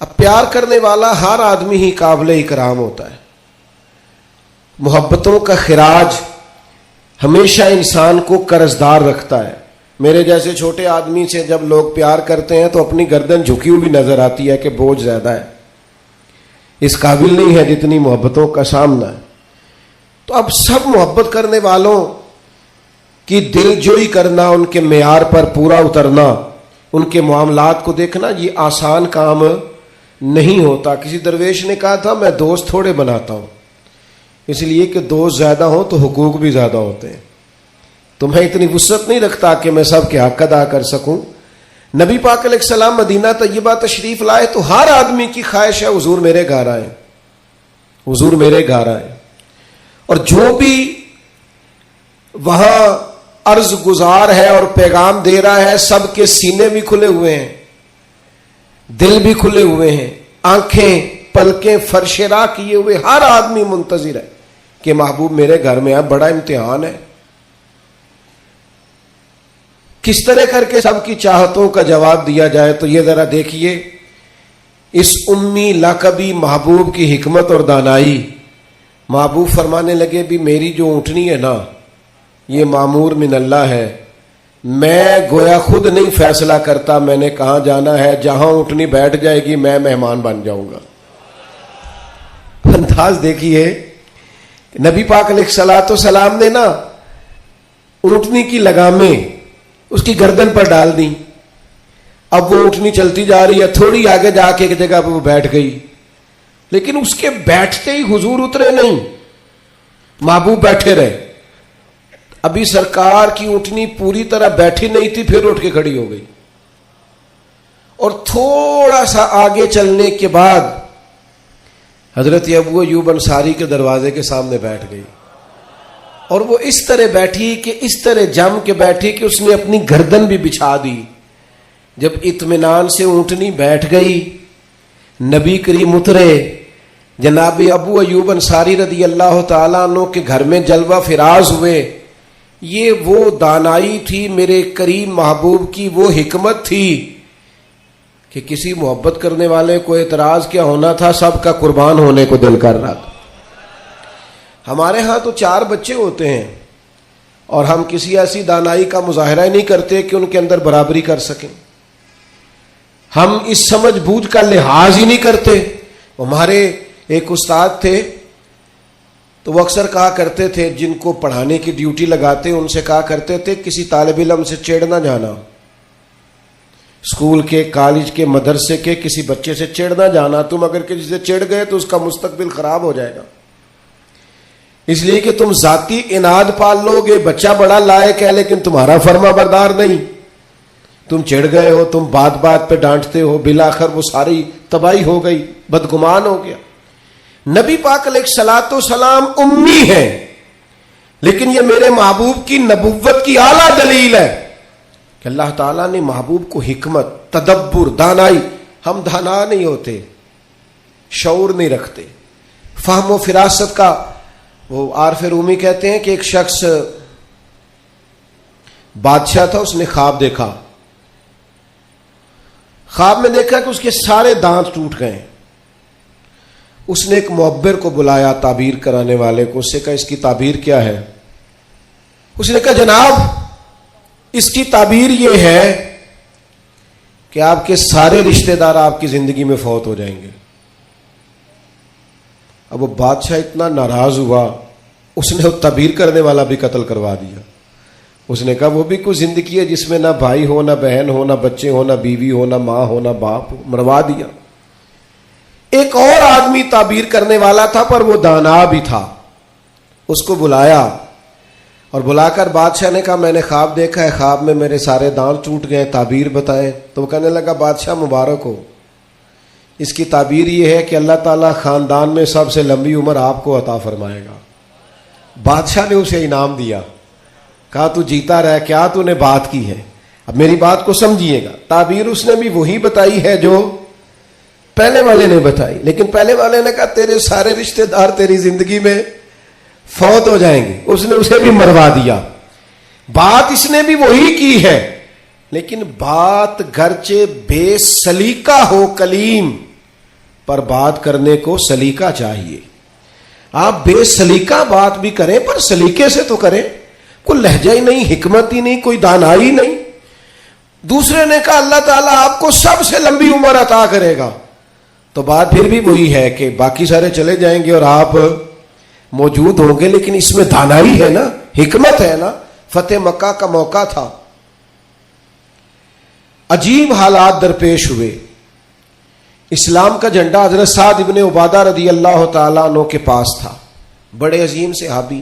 اب پیار کرنے والا ہر آدمی ہی قابل اکرام ہوتا ہے. محبتوں کا خراج ہمیشہ انسان کو قرضدار رکھتا ہے. میرے جیسے چھوٹے آدمی سے جب لوگ پیار کرتے ہیں تو اپنی گردن جھکی ہوئی نظر آتی ہے کہ بوجھ زیادہ ہے, اس قابل نہیں ہے جتنی محبتوں کا سامنا ہے. تو اب سب محبت کرنے والوں کی دل جوئی کرنا, ان کے معیار پر پورا اترنا, ان کے معاملات کو دیکھنا, یہ آسان کام نہیں ہوتا. کسی درویش نے کہا تھا میں دوست تھوڑے بناتا ہوں, اس لیے کہ دوست زیادہ ہوں تو حقوق بھی زیادہ ہوتے ہیں. تو میں اتنی وسعت نہیں رکھتا کہ میں سب کے حق ادا کر سکوں. نبی پاک علیہ السلام مدینہ طیبہ تشریف لائے تو ہر آدمی کی خواہش ہے حضور میرے گھر آئے, حضور میرے گھر آئے. اور جو بھی وہاں عرض گزار ہے اور پیغام دے رہا ہے, سب کے سینے بھی کھلے ہوئے ہیں, دل بھی کھلے ہوئے ہیں, آنکھیں پلکیں فرش راہ کیے ہوئے ہر آدمی منتظر ہے کہ محبوب میرے گھر میں ہے. بڑا امتحان ہے, کس طرح کر کے سب کی چاہتوں کا جواب دیا جائے. تو یہ ذرا دیکھیے اس امی لقبی محبوب کی حکمت اور دانائی. محبوب فرمانے لگے بھی میری جو اونٹنی ہے نا یہ معمور من اللہ ہے, میں گویا خود نہیں فیصلہ کرتا میں نے کہاں جانا ہے, جہاں اونٹنی بیٹھ جائے گی میں مہمان بن جاؤں گا. انداز دیکھیے, نبی پاک علیہ الصلوۃ والسلام نے نا اونٹنی کی لگامیں اس کی گردن پر ڈال دی. اب وہ اونٹنی چلتی جا رہی ہے, تھوڑی آگے جا کے ایک جگہ پہ وہ بیٹھ گئی, لیکن اس کے بیٹھتے ہی حضور اترے نہیں, محبوب بیٹھے رہے. ابھی سرکار کی اونٹنی پوری طرح بیٹھی نہیں تھی, پھر اٹھ کے کھڑی ہو گئی اور تھوڑا سا آگے چلنے کے بعد حضرت ابو ایوب انصاری کے دروازے کے سامنے بیٹھ گئی. اور وہ اس طرح بیٹھی کہ اس طرح جم کے بیٹھی کہ اس نے اپنی گردن بھی بچھا دی. جب اطمینان سے اونٹنی بیٹھ گئی, نبی کریم اترے, جناب ابو ایوب انصاری رضی اللہ تعالیٰ عنہ کے گھر میں جلوہ فراز ہوئے. یہ وہ دانائی تھی میرے کریم محبوب کی, وہ حکمت تھی کہ کسی محبت کرنے والے کو اعتراض کیا ہونا تھا, سب کا قربان ہونے کو دل کر رہا تھا. ہمارے ہاں تو 4 بچے ہوتے ہیں اور ہم کسی ایسی دانائی کا مظاہرہ نہیں کرتے کہ ان کے اندر برابری کر سکیں. ہم اس سمجھ بوجھ کا لحاظ ہی نہیں کرتے. ہمارے ایک استاد تھے تو وہ اکثر کہا کرتے تھے, جن کو پڑھانے کی ڈیوٹی لگاتے ان سے کہا کرتے تھے کسی طالب علم سے چڑ نہ جانا, اسکول کے, کالج کے, مدرسے کے کسی بچے سے چڑ نہ جانا. تم اگر کسی سے چڑ گئے تو اس کا مستقبل خراب ہو جائے گا, اس لیے کہ تم ذاتی اناد پال لو گے. بچہ بڑا لائق ہے لیکن تمہارا فرما بردار نہیں, تم چڑھ گئے ہو, تم بات بات پہ ڈانٹتے ہو, بالآخر وہ ساری تباہی ہو گئی, بدگمان ہو گیا. نبی پاک علیہ الصلوۃ والسلام امی ہیں, لیکن یہ میرے محبوب کی نبوت کی اعلیٰ دلیل ہے کہ اللہ تعالیٰ نے محبوب کو حکمت, تدبر, دانائی. ہم دانا نہیں ہوتے, شعور نہیں رکھتے, فہم و فراست کا. وہ عارف رومی کہتے ہیں کہ ایک شخص بادشاہ تھا, اس نے خواب دیکھا. خواب میں دیکھا کہ اس کے سارے دانت ٹوٹ گئے. اس نے ایک معبر کو بلایا, تعبیر کرانے والے کو. اس سے کہا اس کی تعبیر کیا ہے؟ اس نے کہا جناب اس کی تعبیر یہ ہے کہ آپ کے سارے رشتہ دار آپ کی زندگی میں فوت ہو جائیں گے. اب وہ بادشاہ اتنا ناراض ہوا, اس نے وہ تعبیر کرنے والا بھی قتل کروا دیا. اس نے کہا وہ بھی کوئی زندگی ہے جس میں نہ بھائی ہو, نہ بہن ہو, نہ بچے ہو, نہ بیوی ہو, نہ ماں ہو, نہ باپ ہو, مروا دیا. ایک اور آدمی تعبیر کرنے والا تھا پر وہ دانا بھی تھا, اس کو بلایا اور بلا کر بادشاہ نے کہا میں نے خواب دیکھا ہے, خواب میں میرے سارے دانت ٹوٹ گئے, تعبیر بتائیں. تو وہ کہنے لگا بادشاہ مبارک ہو, اس کی تعبیر یہ ہے کہ اللہ تعالیٰ خاندان میں سب سے لمبی عمر آپ کو عطا فرمائے گا. بادشاہ نے اسے انعام دیا, کہا تو جیتا رہ, کیا تو نے بات کی ہے. اب میری بات کو سمجھیے گا, تعبیر اس نے بھی وہی بتائی ہے جو پہلے والے نے بتائی, لیکن پہلے والے نے کہا تیرے سارے رشتہ دار تیری زندگی میں فوت ہو جائیں گے، اس نے اسے بھی مروا دیا. بات اس نے بھی وہی کی ہے، لیکن بات گرچہ بے سلیقہ ہو کلیم، پر بات کرنے کو سلیقہ چاہیے. آپ بے سلیقہ بات بھی کریں پر سلیقے سے تو کریں. کوئی لہجہ ہی نہیں، حکمت ہی نہیں، کوئی دانائی نہیں. دوسرے نے کہا اللہ تعالیٰ آپ کو سب سے لمبی عمر عطا کرے گا، تو بات پھر بھی وہی ہے کہ باقی سارے چلے جائیں گے اور آپ موجود ہوں گے، لیکن اس میں دانائی ہے نا، حکمت ہے نا. فتح مکہ کا موقع تھا، عجیب حالات درپیش ہوئے. اسلام کا جھنڈا حضرت سعد ابن عبادہ رضی اللہ تعالیٰ عنہ کے پاس تھا، بڑے عظیم صحابی.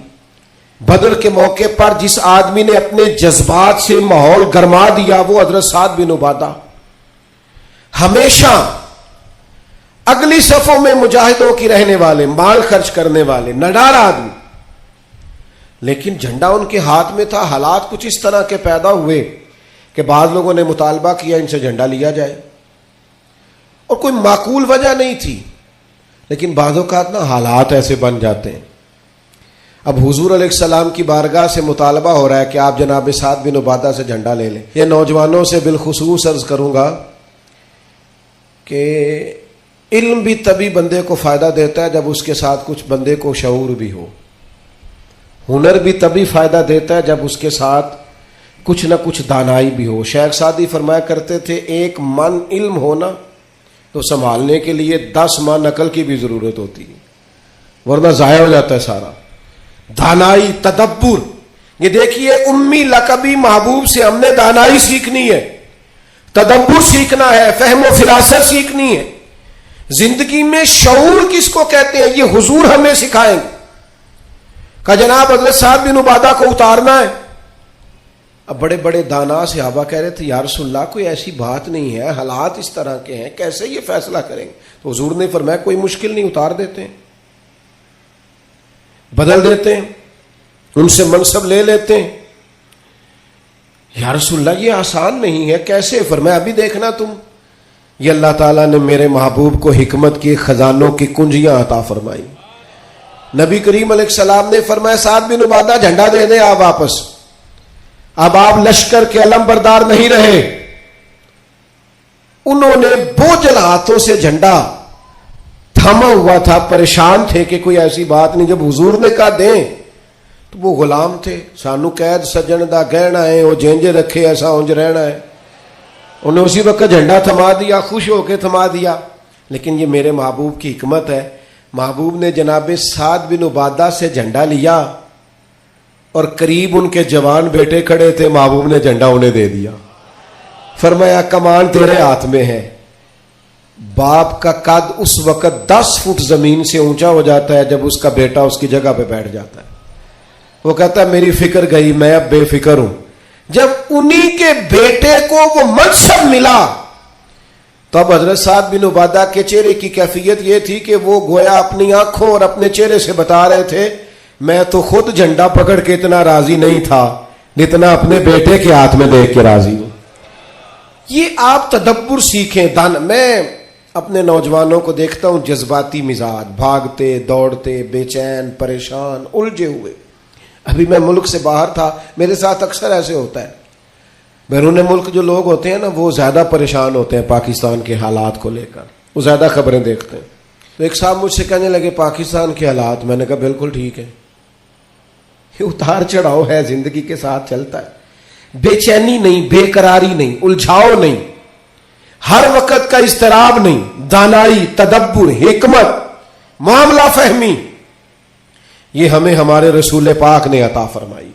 بدر کے موقع پر جس آدمی نے اپنے جذبات سے ماحول گرما دیا وہ حضرت سعد بن عبادہ. ہمیشہ اگلی صفوں میں مجاہدوں کی رہنے والے، مال خرچ کرنے والے، نڈار آدمی. لیکن جھنڈا ان کے ہاتھ میں تھا. حالات کچھ اس طرح کے پیدا ہوئے کہ بعض لوگوں نے مطالبہ کیا ان سے جھنڈا لیا جائے، اور کوئی معقول وجہ نہیں تھی، لیکن بعض اوقات نا حالات ایسے بن جاتے ہیں. اب حضور علیہ السلام کی بارگاہ سے مطالبہ ہو رہا ہے کہ آپ جناب سعد بن عبادہ سے جھنڈا لے لیں. یہ نوجوانوں سے بالخصوص عرض کروں گا کہ علم بھی تبھی بندے کو فائدہ دیتا ہے جب اس کے ساتھ کچھ بندے کو شعور بھی ہو. ہنر بھی تبھی فائدہ دیتا ہے جب اس کے ساتھ کچھ نہ کچھ دانائی بھی ہو. شیخ سعدی فرمایا کرتے تھے 1 من علم ہونا تو سنبھالنے کے لیے 10 من عقل کی بھی ضرورت ہوتی ہے، ورنہ ضائع ہو جاتا ہے سارا. دانائی، تدبر. یہ دیکھیے امی لقبی محبوب سے ہم نے دانائی سیکھنی ہے، تدبر سیکھنا ہے، فہم و فراست سیکھنی ہے. زندگی میں شعور کس کو کہتے ہیں یہ حضور ہمیں سکھائیں گے. کہ جناب حضرت سعد بن عبادہ کو اتارنا ہے. اب بڑے بڑے دانا صحابہ کہہ رہے تھے یا رسول اللہ کوئی ایسی بات نہیں ہے، حالات اس طرح کے ہیں، کیسے یہ فیصلہ کریں گے؟ تو حضور نے فرمایا کوئی مشکل نہیں، اتار دیتے ہیں، بدل دیتے ہیں، ان سے منصب لے لیتے ہیں. یا رسول اللہ یہ آسان نہیں ہے، کیسے؟ فرمایا ابھی دیکھنا تم. یہ اللہ تعالیٰ نے میرے محبوب کو حکمت کی خزانوں کی کنجیاں عطا فرمائی. نبی کریم علیہ السلام نے فرمایا سعد بن عبادہ جھنڈا دے دیں آپ واپس. اب آپ لشکر کے علم بردار نہیں رہے. انہوں نے بوجھل ہاتھوں سے جھنڈا تھاما ہوا تھا، پریشان تھے کہ کوئی ایسی بات نہیں. جب حضور نے کہا دیں تو وہ غلام تھے. سانو قید سجن دا گہنا ہے، وہ جینجے رکھے ایسا اونج رہنا ہے. انہیں اسی وقت جھنڈا تھما دیا، خوش ہو کے تھما دیا. لیکن یہ میرے محبوب کی حکمت ہے. محبوب نے جناب سعد بن عبادہ سے جھنڈا لیا اور قریب ان کے جوان بیٹے کھڑے تھے، محبوب نے جھنڈا انہیں دے دیا. فرمایا کمان تیرے ہاتھ میں ہے. باپ کا قد اس وقت 10 فٹ زمین سے اونچا ہو جاتا ہے جب اس کا بیٹا اس کی جگہ پہ بیٹھ جاتا ہے. وہ کہتا ہے میری فکر گئی، میں اب بے فکر ہوں. جب انہی کے بیٹے کو وہ منصب ملا تو اب حضرت سعد بن عبادہ کے چہرے کی کیفیت یہ تھی کہ وہ گویا اپنی آنکھوں اور اپنے چہرے سے بتا رہے تھے میں تو خود جھنڈا پکڑ کے اتنا راضی نہیں تھا جتنا اپنے بیٹے کے ہاتھ میں دیکھ کے راضی ہوں. یہ آپ تدبر سیکھیں. میں اپنے نوجوانوں کو دیکھتا ہوں جذباتی مزاج، بھاگتے دوڑتے، بے چین، پریشان، الجھے ہوئے. ابھی میں ملک سے باہر تھا، میرے ساتھ اکثر ایسے ہوتا ہے. بیرون ملک جو لوگ ہوتے ہیں نا وہ زیادہ پریشان ہوتے ہیں پاکستان کے حالات کو لے کر، وہ زیادہ خبریں دیکھتے ہیں. تو ایک صاحب مجھ سے کہنے لگے پاکستان کے حالات. میں نے کہا بالکل ٹھیک ہے، یہ اتار چڑھاؤ ہے، زندگی کے ساتھ چلتا ہے. بے چینی نہیں، بے قراری نہیں، الجھاؤ نہیں، ہر وقت کا اضطراب نہیں. دانائی، تدبر، حکمت، معاملہ فہمی، یہ ہمیں ہمارے رسول پاک نے عطا فرمائی.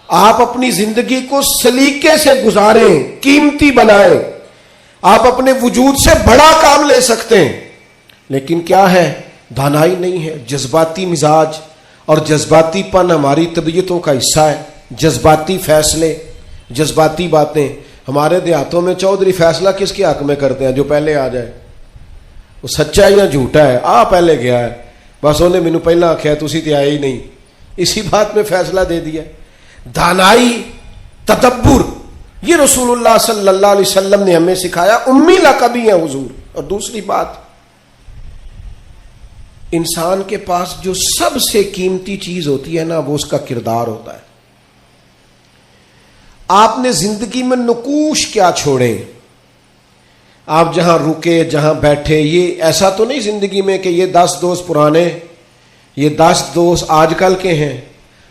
آپ اپنی زندگی کو سلیقے سے گزاریں، قیمتی بنائیں. آپ اپنے وجود سے بڑا کام لے سکتے ہیں، لیکن کیا ہے؟ دانائی نہیں ہے. جذباتی مزاج اور جذباتی پن ہماری طبیعتوں کا حصہ ہے. جذباتی فیصلے، جذباتی باتیں. ہمارے دیہاتوں میں چودھری فیصلہ کس کے حق میں کرتے ہیں؟ جو پہلے آ جائے، وہ سچا ہے یا جھوٹا ہے، پہلے گیا ہے، بس انہیں مینوں پہلا آخیا تسی تے آئے ہی نہیں، اسی بات میں فیصلہ دے دیا. دانائی، تدبر، یہ رسول اللہ صلی اللہ علیہ وسلم نے ہمیں سکھایا. امی لقبی ہیں حضور. اور دوسری بات، انسان کے پاس جو سب سے قیمتی چیز ہوتی ہے نا، وہ اس کا کردار ہوتا ہے. آپ نے زندگی میں نقوش کیا چھوڑے، آپ جہاں رکے، جہاں بیٹھے، یہ ایسا تو نہیں زندگی میں کہ یہ 10 دوست پرانے، یہ 10 دوست آج کل کے ہیں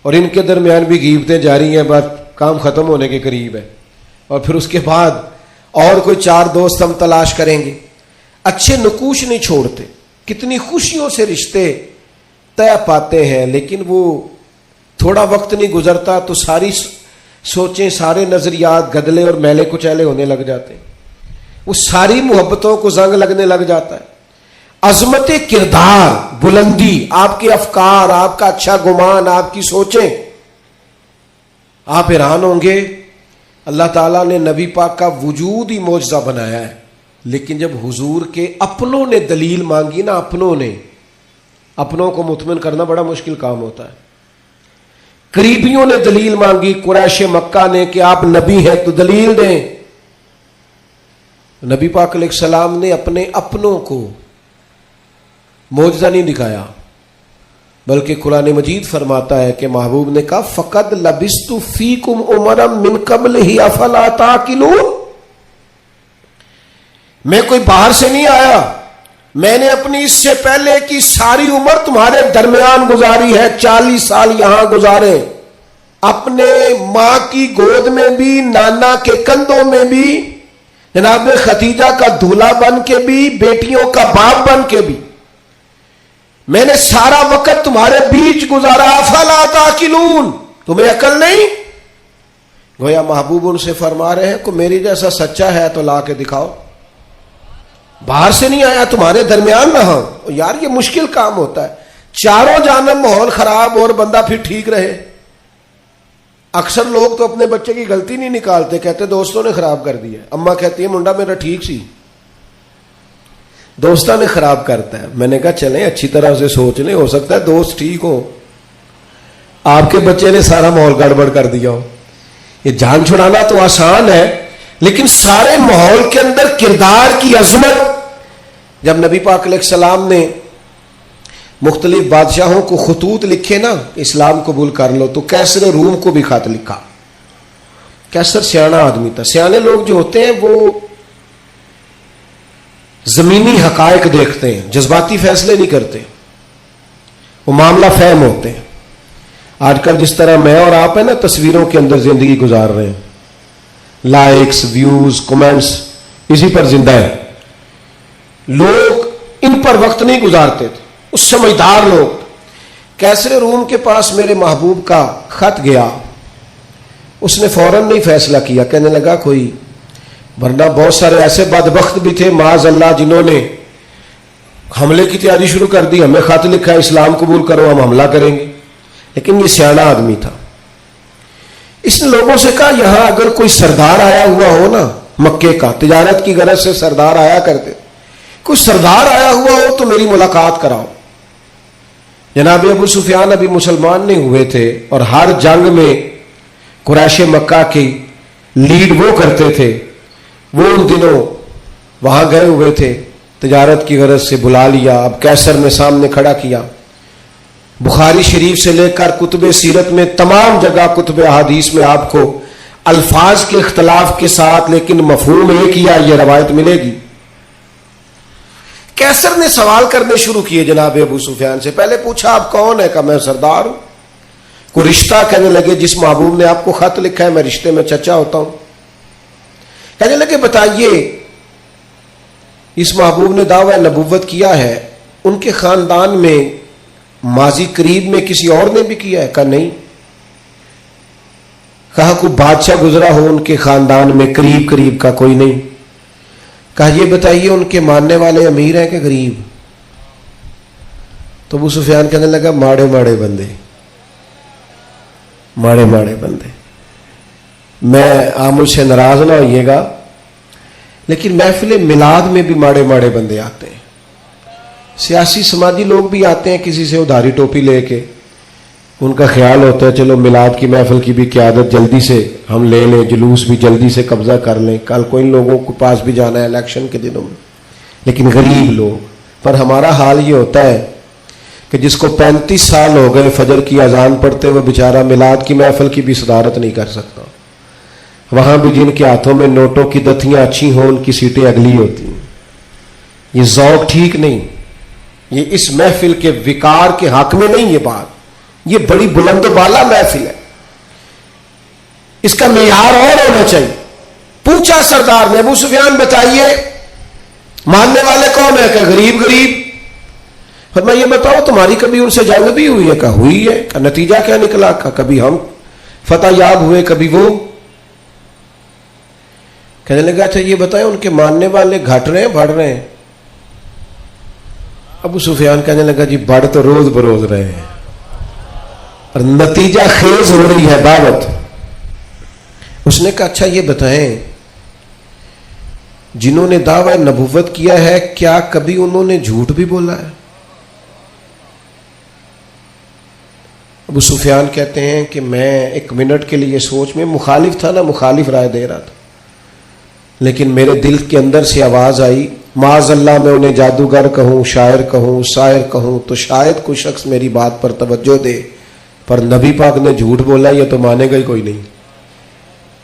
اور ان کے درمیان بھی غیبتیں جاری ہیں، بس کام ختم ہونے کے قریب ہے، اور پھر اس کے بعد اور کوئی 4 دوست ہم تلاش کریں گے. اچھے نقوش نہیں چھوڑتے. کتنی خوشیوں سے رشتے طے پاتے ہیں، لیکن وہ تھوڑا وقت نہیں گزرتا تو ساری سوچیں، سارے نظریات گدلے اور میلے کچیلے ہونے لگ جاتے ہیں. وہ ساری محبتوں کو زنگ لگنے لگ جاتا ہے. عظمت کردار، بلندی، آپ کے افکار، آپ کا اچھا گمان، آپ کی سوچیں، آپ حیران ہوں گے. اللہ تعالیٰ نے نبی پاک کا وجود ہی معجزہ بنایا ہے، لیکن جب حضور کے اپنوں نے دلیل مانگی نا، اپنوں کو مطمئن کرنا بڑا مشکل کام ہوتا ہے. قریبیوں نے دلیل مانگی، قریش مکہ نے، کہ آپ نبی ہیں تو دلیل دیں. نبی پاک علیہ السلام نے اپنے اپنوں کو معجزہ نہیں دکھایا، بلکہ قرآن مجید فرماتا ہے کہ محبوب نے کہا فقد لبثت فیکم عمرا من قبلہ افلا تعقلون. میں کوئی باہر سے نہیں آیا، میں نے اپنی اس سے پہلے کی ساری عمر تمہارے درمیان گزاری ہے. 40 سال یہاں گزارے، اپنے ماں کی گود میں بھی، نانا کے کندھوں میں بھی، جناب ختیجہ کا دولہا بن کے بھی، بیٹیوں کا باپ بن کے بھی. میں نے سارا وقت تمہارے بیچ گزارا. افلا تعقلون، تمہیں عقل نہیں؟ گویا محبوب ان سے فرما رہے ہیں کہ میری جیسا سچا ہے تو لا کے دکھاؤ. باہر سے نہیں آیا، تمہارے درمیان رہا. یار یہ مشکل کام ہوتا ہے، چاروں جانب ماحول خراب اور بندہ پھر ٹھیک رہے. اکثر لوگ تو اپنے بچے کی غلطی نہیں نکالتے، کہتے دوستوں نے خراب کر دیا. اماں کہتی ہے منڈا میرا ٹھیک سی، دوستوں نے خراب کرتا ہے. میں نے کہا چلیں اچھی طرح سے سوچ لیں، ہو سکتا ہے دوست ٹھیک ہو، آپ کے بچے نے سارا ماحول گڑبڑ کر دیا ہو. یہ جان چھڑانا تو آسان ہے، لیکن سارے ماحول کے اندر کردار کی عظمت. جب نبی پاک علیہ السلام نے مختلف بادشاہوں کو خطوط لکھے نا، اسلام قبول کر لو، تو کیسر روم کو بھی خط لکھا. کیسر سیانا آدمی تھا. سیانے لوگ جو ہوتے ہیں وہ زمینی حقائق دیکھتے ہیں، جذباتی فیصلے نہیں کرتے، وہ معاملہ فہم ہوتے ہیں. آج کل جس طرح میں اور آپ ہیں نا تصویروں کے اندر زندگی گزار رہے ہیں، لائکس، ویوز، کمنٹس، اسی پر زندہ ہے. لوگ ان پر وقت نہیں گزارتے تھے، اس سمجھدار لوگ. کیسر روم کے پاس میرے محبوب کا خط گیا، اس نے فوراً نہیں فیصلہ کیا، کہنے لگا کوئی، ورنہ بہت سارے ایسے بدبخت بھی تھے معاذ اللہ جنہوں نے حملے کی تیاری شروع کر دی. ہمیں خط لکھا ہے اسلام قبول کرو، ہم حملہ کریں گے. لیکن یہ سیانا آدمی تھا. اس نے لوگوں سے کہا یہاں اگر کوئی سردار آیا ہوا ہو نا، مکے کا، تجارت کی غرض سے سردار آیا کرتے، کوئی سردار آیا ہوا ہو تو میری ملاقات کراؤ. جناب ابو سفیان ابھی مسلمان نہیں ہوئے تھے، اور ہر جنگ میں قریش مکہ کی لیڈ وہ کرتے تھے. وہ ان دنوں وہاں گئے ہوئے تھے، تجارت کی غرض سے بلا لیا. اب کیسر نے سامنے کھڑا کیا. بخاری شریف سے لے کر کتب سیرت میں تمام جگہ، کتب احادیث میں آپ کو الفاظ کے اختلاف کے ساتھ لیکن مفہوم ایک ہی یہ روایت ملے گی. کیسر نے سوال کرنے شروع کیے جناب ابو سفیان سے. پہلے پوچھا آپ کون ہے؟ کہا میں سردار ہوں. کوئی رشتہ؟ کہنے لگے جس محبوب نے آپ کو خط لکھا ہے میں رشتے میں چچا ہوتا ہوں. کہنے لگے بتائیے، اس محبوب نے دعویٰ نبوت کیا ہے، ان کے خاندان میں ماضی قریب میں کسی اور نے بھی کیا ہے؟ کہا نہیں. کہا کوئی بادشاہ گزرا ہو ان کے خاندان میں قریب کا؟ کوئی نہیں. کہا یہ بتائیے ان کے ماننے والے امیر ہیں کہ غریب؟ تو ابو سفیان کہنے لگا ماڑے ماڑے بندے، ماڑے ماڑے بندے. میں آپ مجھ سے ناراض نہ ہوئیے گا، لیکن محفل میلاد میں بھی ماڑے ماڑے بندے آتے ہیں. سیاسی سماجی لوگ بھی آتے ہیں کسی سے ادھاری ٹوپی لے کے. ان کا خیال ہوتا ہے چلو میلاد کی محفل کی بھی قیادت جلدی سے ہم لے لیں، جلوس بھی جلدی سے قبضہ کر لیں، کل کو ان لوگوں کے پاس بھی جانا ہے الیکشن کے دنوں میں. لیکن غریب لوگ. پر ہمارا حال یہ ہوتا ہے کہ جس کو 35 سال ہو گئے فجر کی اذان پڑھتے وہ بیچارہ میلاد کی محفل کی بھی صدارت نہیں کر سکتا. وہاں بھی جن کے ہاتھوں میں نوٹوں کی دتیاں اچھی ہوں ان کی سیٹیں اگلی ہوتی ہیں. یہ ذوق ٹھیک نہیں. یہ اس محفل کے وقار کے حق میں نہیں. یہ بات یہ بڑی بلند و بالا محفل ہے. اس کا معیار اور ہونا چاہیے. پوچھا سردار نے ابو سفیان بتائیے ماننے والے کون ہیں؟ کہ غریب غریب. فرمایا یہ بتاؤ تمہاری کبھی ان سے جنگ بھی ہوئی ہے؟ کہ ہوئی ہے. کہ نتیجہ کیا نکلا؟ کہ کبھی ہم فتح یاب ہوئے کبھی وہ. کہنے لگا اچھا یہ بتائیں ان کے ماننے والے گھٹ رہے ہیں بڑھ رہے ہیں؟ ابو سفیان کہنے لگا جی بڑھ تو روز بروز رہے ہیں اور نتیجہ خیز ہو رہی ہے دعوت. اس نے کہا اچھا یہ بتائیں جنہوں نے دعوی نبوت کیا ہے کیا کبھی انہوں نے جھوٹ بھی بولا ہے؟ ابو سفیان کہتے ہیں کہ میں 1 منٹ کے لیے سوچ میں مخالف تھا نا، مخالف رائے دے رہا تھا، لیکن میرے دل کے اندر سے آواز آئی معاذ اللہ میں انہیں جادوگر کہوں، شاعر کہوں، شاعر کہوں تو شاید کوئی شخص میری بات پر توجہ دے، پر نبی پاک نے جھوٹ بولا یہ تو مانے گا ہی کوئی نہیں.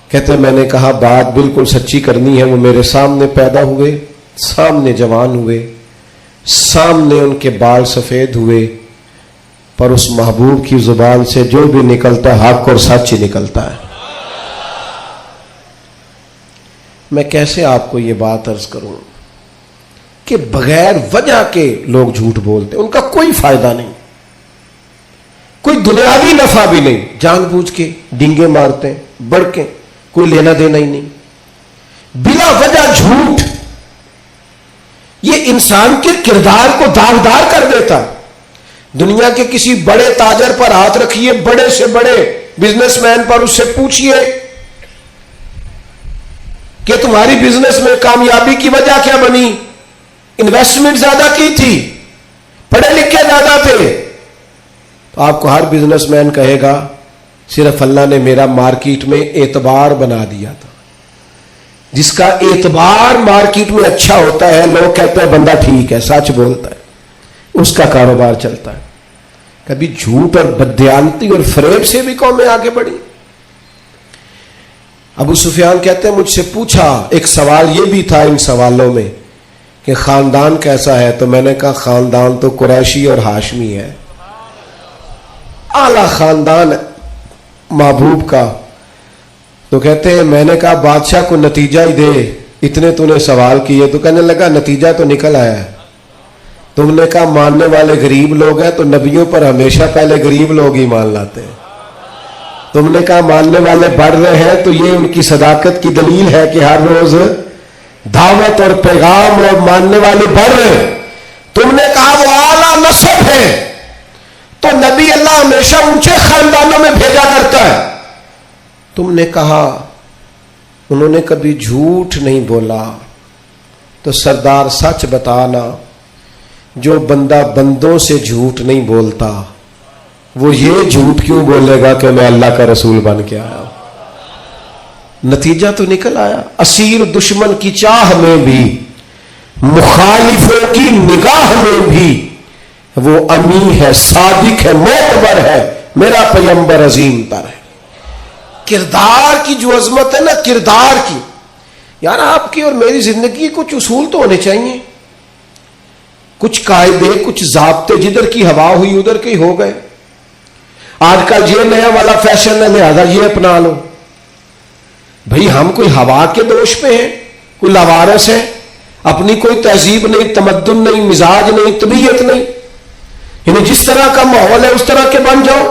کہتے میں نے کہا بات بالکل سچی کرنی ہے. وہ میرے سامنے پیدا ہوئے، سامنے جوان ہوئے، سامنے ان کے بال سفید ہوئے، پر اس محبوب کی زبان سے جو بھی نکلتا حق اور سچ ہی نکلتا ہے. میں کیسے آپ کو یہ بات عرض کروں کہ بغیر وجہ کے لوگ جھوٹ بولتے، ان کا کوئی فائدہ نہیں، کوئی دنیاوی نفع بھی نہیں، جان بوجھ کے ڈنگے مارتے ہیں، بڑھ کے کوئی لینا دینا ہی نہیں، بلا وجہ جھوٹ. یہ انسان کے کردار کو داغدار کر دیتا. دنیا کے کسی بڑے تاجر پر ہاتھ رکھیے، بڑے سے بڑے بزنس مین پر، اس سے پوچھئے کہ تمہاری بزنس میں کامیابی کی وجہ کیا بنی؟ انویسٹمنٹ زیادہ کی تھی، پڑھے لکھے زیادہ تھے. تو آپ کو ہر بزنس مین کہے گا صرف اللہ نے میرا مارکیٹ میں اعتبار بنا دیا تھا. جس کا اعتبار مارکیٹ میں اچھا ہوتا ہے لوگ کہتے ہیں بندہ ٹھیک ہے، سچ بولتا ہے، اس کا کاروبار چلتا ہے. کبھی جھوٹ اور بددیانتی اور فریب سے بھی قومیں آگے بڑھی. ابو سفیان کہتے ہیں مجھ سے پوچھا، ایک سوال یہ بھی تھا ان سوالوں میں کہ خاندان کیسا ہے؟ تو میں نے کہا خاندان تو قریشی اور ہاشمی ہے، اعلی خاندان محبوب کا. تو کہتے ہیں میں نے کہا بادشاہ کو نتیجہ ہی دے، اتنے تو نے سوال کیے. تو کہنے لگا نتیجہ تو نکل آیا ہے. تم نے کہا ماننے والے غریب لوگ ہیں، تو نبیوں پر ہمیشہ پہلے غریب لوگ ہی مان لاتے ہیں. تم نے کہا ماننے والے بڑھ رہے ہیں، تو یہ ان کی صداقت کی دلیل ہے کہ ہر روز دعوت اور پیغام اور ماننے والے بڑھ رہے ہیں. تم نے کہا وہ اعلیٰ نسب ہے، تو نبی اللہ ہمیشہ اونچے خاندانوں میں بھیجا کرتا ہے. تم نے کہا انہوں نے کبھی جھوٹ نہیں بولا. تو سردار سچ بتانا، جو بندہ بندوں سے جھوٹ نہیں بولتا وہ یہ جھوٹ کیوں بولے گا کہ میں اللہ کا رسول بن کے آیا؟ نتیجہ تو نکل آیا. اسیر دشمن کی چاہ میں بھی، مخالفوں کی نگاہ میں بھی وہ امی ہے، صادق ہے، معتبر ہے، میرا پیغمبر عظیم تر ہے. کردار کی جو عظمت ہے نا، کردار کی، یار آپ کی اور میری زندگی کچھ اصول تو ہونے چاہیے، کچھ قاعدے، کچھ ضابطے. جدھر کی ہوا ہوئی ادھر کے ہو گئے. آج کل یہ نیا والا فیشن ہے لہذا یہ اپنا لو. بھئی ہم کوئی ہوا کے دوش پہ ہیں؟ کوئی لاوارث ہے؟ اپنی کوئی تہذیب نہیں، تمدن نہیں، مزاج نہیں، طبیعت نہیں. یعنی جس طرح کا ماحول ہے اس طرح کے بن جاؤ.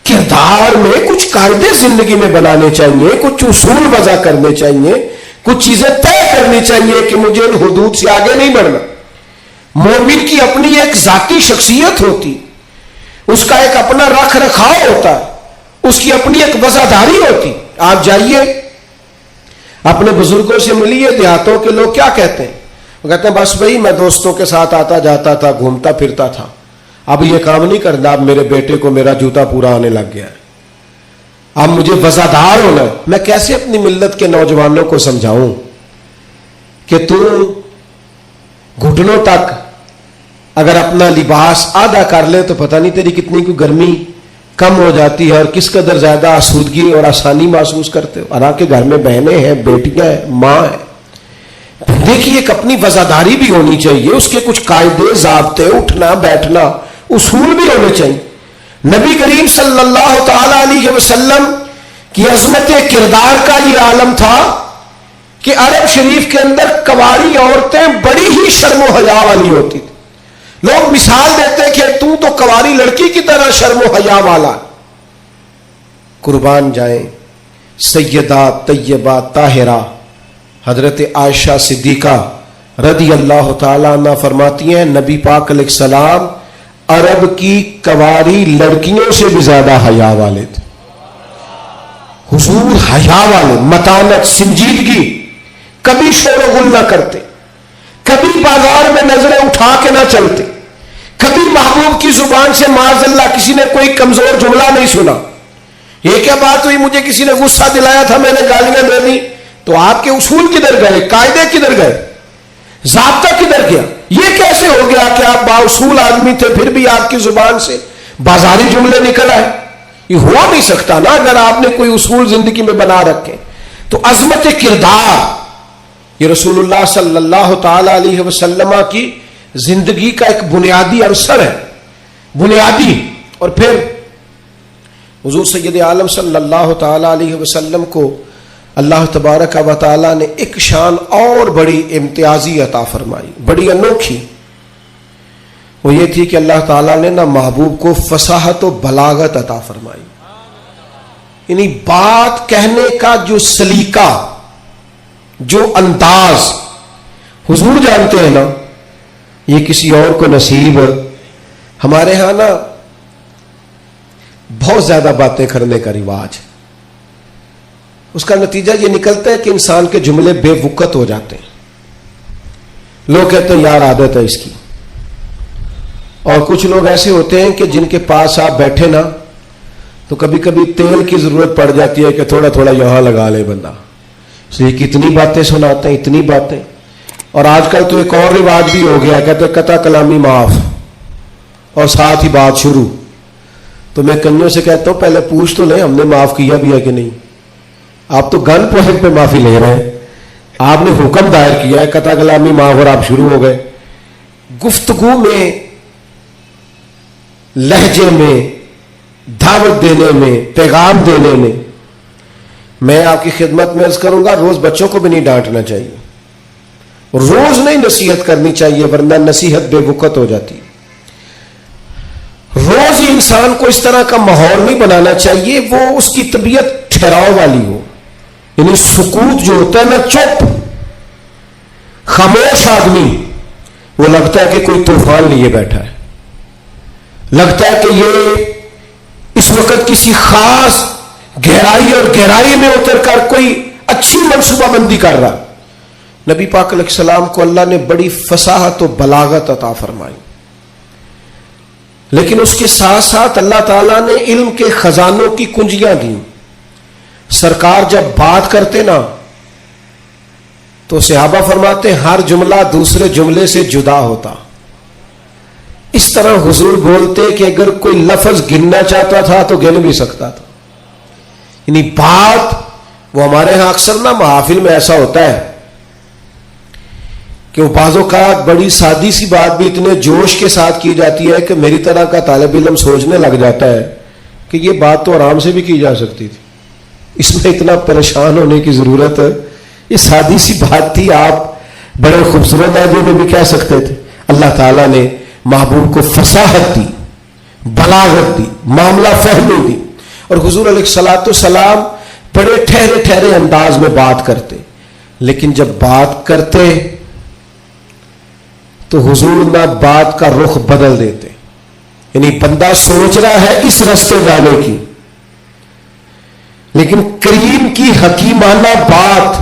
کردار میں کچھ قاعدے زندگی میں بنانے چاہیے، کچھ اصول وضع کرنے چاہیے، کچھ چیزیں طے کرنی چاہیے کہ مجھے ان حدود سے آگے نہیں بڑھنا. مومن کی اپنی ایک ذاتی شخصیت ہوتی، اس کا ایک اپنا رکھ رکھاؤ ہوتا ہے، اس کی اپنی ایک وفاداری ہوتی. آپ جائیے اپنے بزرگوں سے ملیے، دیہاتوں کے لوگ کیا کہتے ہیں؟ وہ کہتے ہیں بس بھائی میں دوستوں کے ساتھ آتا جاتا تھا، گھومتا پھرتا تھا، اب یہ کام نہیں کرنا، اب میرے بیٹے کو میرا جوتا پورا آنے لگ گیا ہے، اب مجھے وفادار ہونا ہے. میں کیسے اپنی ملت کے نوجوانوں کو سمجھاؤں کہ تم گھٹنوں تک اگر اپنا لباس آدھا کر لے تو پتہ نہیں تیری کتنی کوئی گرمی کم ہو جاتی ہے اور کس قدر زیادہ آسودگی اور آسانی محسوس کرتے ہو. حالانکہ گھر میں بہنیں ہیں، بیٹیاں ہیں، ماں ہے. دیکھیے ایک اپنی وزاداری بھی ہونی چاہیے، اس کے کچھ قاعدے ضابطے، اٹھنا بیٹھنا اصول بھی ہونے چاہیے. نبی کریم صلی اللہ تعالی علیہ وسلم کی عظمت کردار کا یہ عالم تھا کہ عرب شریف کے اندر کنواری عورتیں بڑی ہی شرم و حیا والی ہوتی تھی. لوگ مثال دیتے کہ تو کنواری لڑکی کی طرح شرم و حیا والا. قربان جائیں سیدہ طیبہ طاہرہ حضرت عائشہ صدیقہ رضی اللہ تعالیٰ عنہ فرماتی ہیں نبی پاک علیہ السلام عرب کی کنواری لڑکیوں سے بھی زیادہ حیا والے تھے. حضور حیا والے، متانت، سنجیدگی، کبھی شور و غل نہ کرتے، کبھی بازار میں نظریں اٹھا کے نہ چلتے، کبھی محبوب کی زبان سے معاذ اللہ کسی نے کوئی کمزور جملہ نہیں سنا. یہ کیا بات ہوئی، مجھے کسی نے غصہ دلایا تھا میں نے گالیاں دے دی. تو آپ کے اصول کدھر گئے، قاعدے کدھر گئے، ضابطہ کدھر گیا؟ یہ کیسے ہو گیا کہ آپ بااصول آدمی تھے پھر بھی آپ کی زبان سے بازاری جملے نکل آئے؟ یہ ہو نہیں سکتا نا اگر آپ نے کوئی اصول زندگی میں بنا رکھے. تو عظمت کردار یہ رسول اللہ صلی اللہ تعالی علیہ وسلم کی زندگی کا ایک بنیادی عنصر ہے، بنیادی. اور پھر حضور سید عالم صلی اللہ تعالی علیہ وسلم کو اللہ تبارک و تعالی نے ایک شان اور بڑی امتیازی عطا فرمائی، بڑی انوکھی. وہ یہ تھی کہ اللہ تعالیٰ نے نہ محبوب کو فصاحت و بلاغت عطا فرمائی، یعنی بات کہنے کا جو سلیقہ، جو انداز حضور جانتے ہیں نا، یہ کسی اور کو نصیب. ہمارے ہاں نا بہت زیادہ باتیں کرنے کا رواج، اس کا نتیجہ یہ نکلتا ہے کہ انسان کے جملے بے وقت ہو جاتے ہیں. لوگ کہتے ہیں یار عادت ہے اس کی. اور کچھ لوگ ایسے ہوتے ہیں کہ جن کے پاس آپ بیٹھے نا تو کبھی کبھی تیل کی ضرورت پڑ جاتی ہے کہ تھوڑا تھوڑا یہاں لگا لے بندہ. یہ کتنی باتیں سناتے ہیں، اتنی باتیں. اور آج کل تو ایک اور رواج بھی ہو گیا، کہتے ہیں قطع کلامی معاف اور ساتھ ہی بات شروع. تو میں کنیوں سے کہتا ہوں پہلے پوچھ تو لیں ہم نے معاف کیا بھی ہے کہ نہیں. آپ تو گن پوائنٹ پہ معافی لے رہے ہیں، آپ نے حکم دائر کیا ہے قطع کلامی معاف اور آپ شروع ہو گئے. گفتگو میں، لہجے میں، دعوت دینے میں، پیغام دینے میں، میں آپ کی خدمت میں عرض کروں گا روز بچوں کو بھی نہیں ڈانٹنا چاہیے، روز نہیں نصیحت کرنی چاہیے ورنہ نصیحت بے وقت ہو جاتی. روز ہی انسان کو اس طرح کا ماحول نہیں بنانا چاہیے وہ اس کی طبیعت ٹھہراؤ والی ہو. یعنی سکوت جو ہوتا ہے نا، چپ خاموش آدمی، وہ لگتا ہے کہ کوئی طوفان لیے بیٹھا ہے، لگتا ہے کہ یہ اس وقت کسی خاص گہرائی اور گہرائی میں اتر کر کوئی اچھی منصوبہ بندی کر رہا. نبی پاک علیہ السلام کو اللہ نے بڑی فصاحت و بلاغت عطا فرمائی، لیکن اس کے ساتھ ساتھ اللہ تعالیٰ نے علم کے خزانوں کی کنجیاں دیں. سرکار جب بات کرتے نا تو صحابہ فرماتے ہر جملہ دوسرے جملے سے جدا ہوتا. اس طرح حضور بولتے کہ اگر کوئی لفظ گننا چاہتا تھا تو گن بھی سکتا تھا. یعنی بات وہ ہمارے ہاں اکثر نا محافل میں ایسا ہوتا ہے کہ وہ بعض اوقات بڑی سادی سی بات بھی اتنے جوش کے ساتھ کی جاتی ہے کہ میری طرح کا طالب علم سوچنے لگ جاتا ہے کہ یہ بات تو آرام سے بھی کی جا سکتی تھی، اس میں اتنا پریشان ہونے کی ضرورت ہے. یہ سادی سی بات تھی، آپ بڑے خوبصورت لہجے میں بھی کہہ سکتے تھے. اللہ تعالیٰ نے محبوب کو فصاحت دی، بلاغت دی، معاملہ فہمی دی. اور حضور علیہ الصلوۃ والسلام بڑے ٹھہرے ٹھہرے انداز میں بات کرتے، لیکن جب بات کرتے تو حضور نہ بات کا رخ بدل دیتے. یعنی بندہ سوچ رہا ہے اس راستے جانے کی، لیکن کریم کی حکیمانہ بات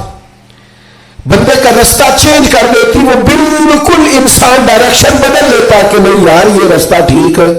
بندے کا راستہ چینج کر دیتی. وہ بالکل انسان ڈائریکشن بدل لیتا کہ نہیں یار یہ راستہ ٹھیک ہے.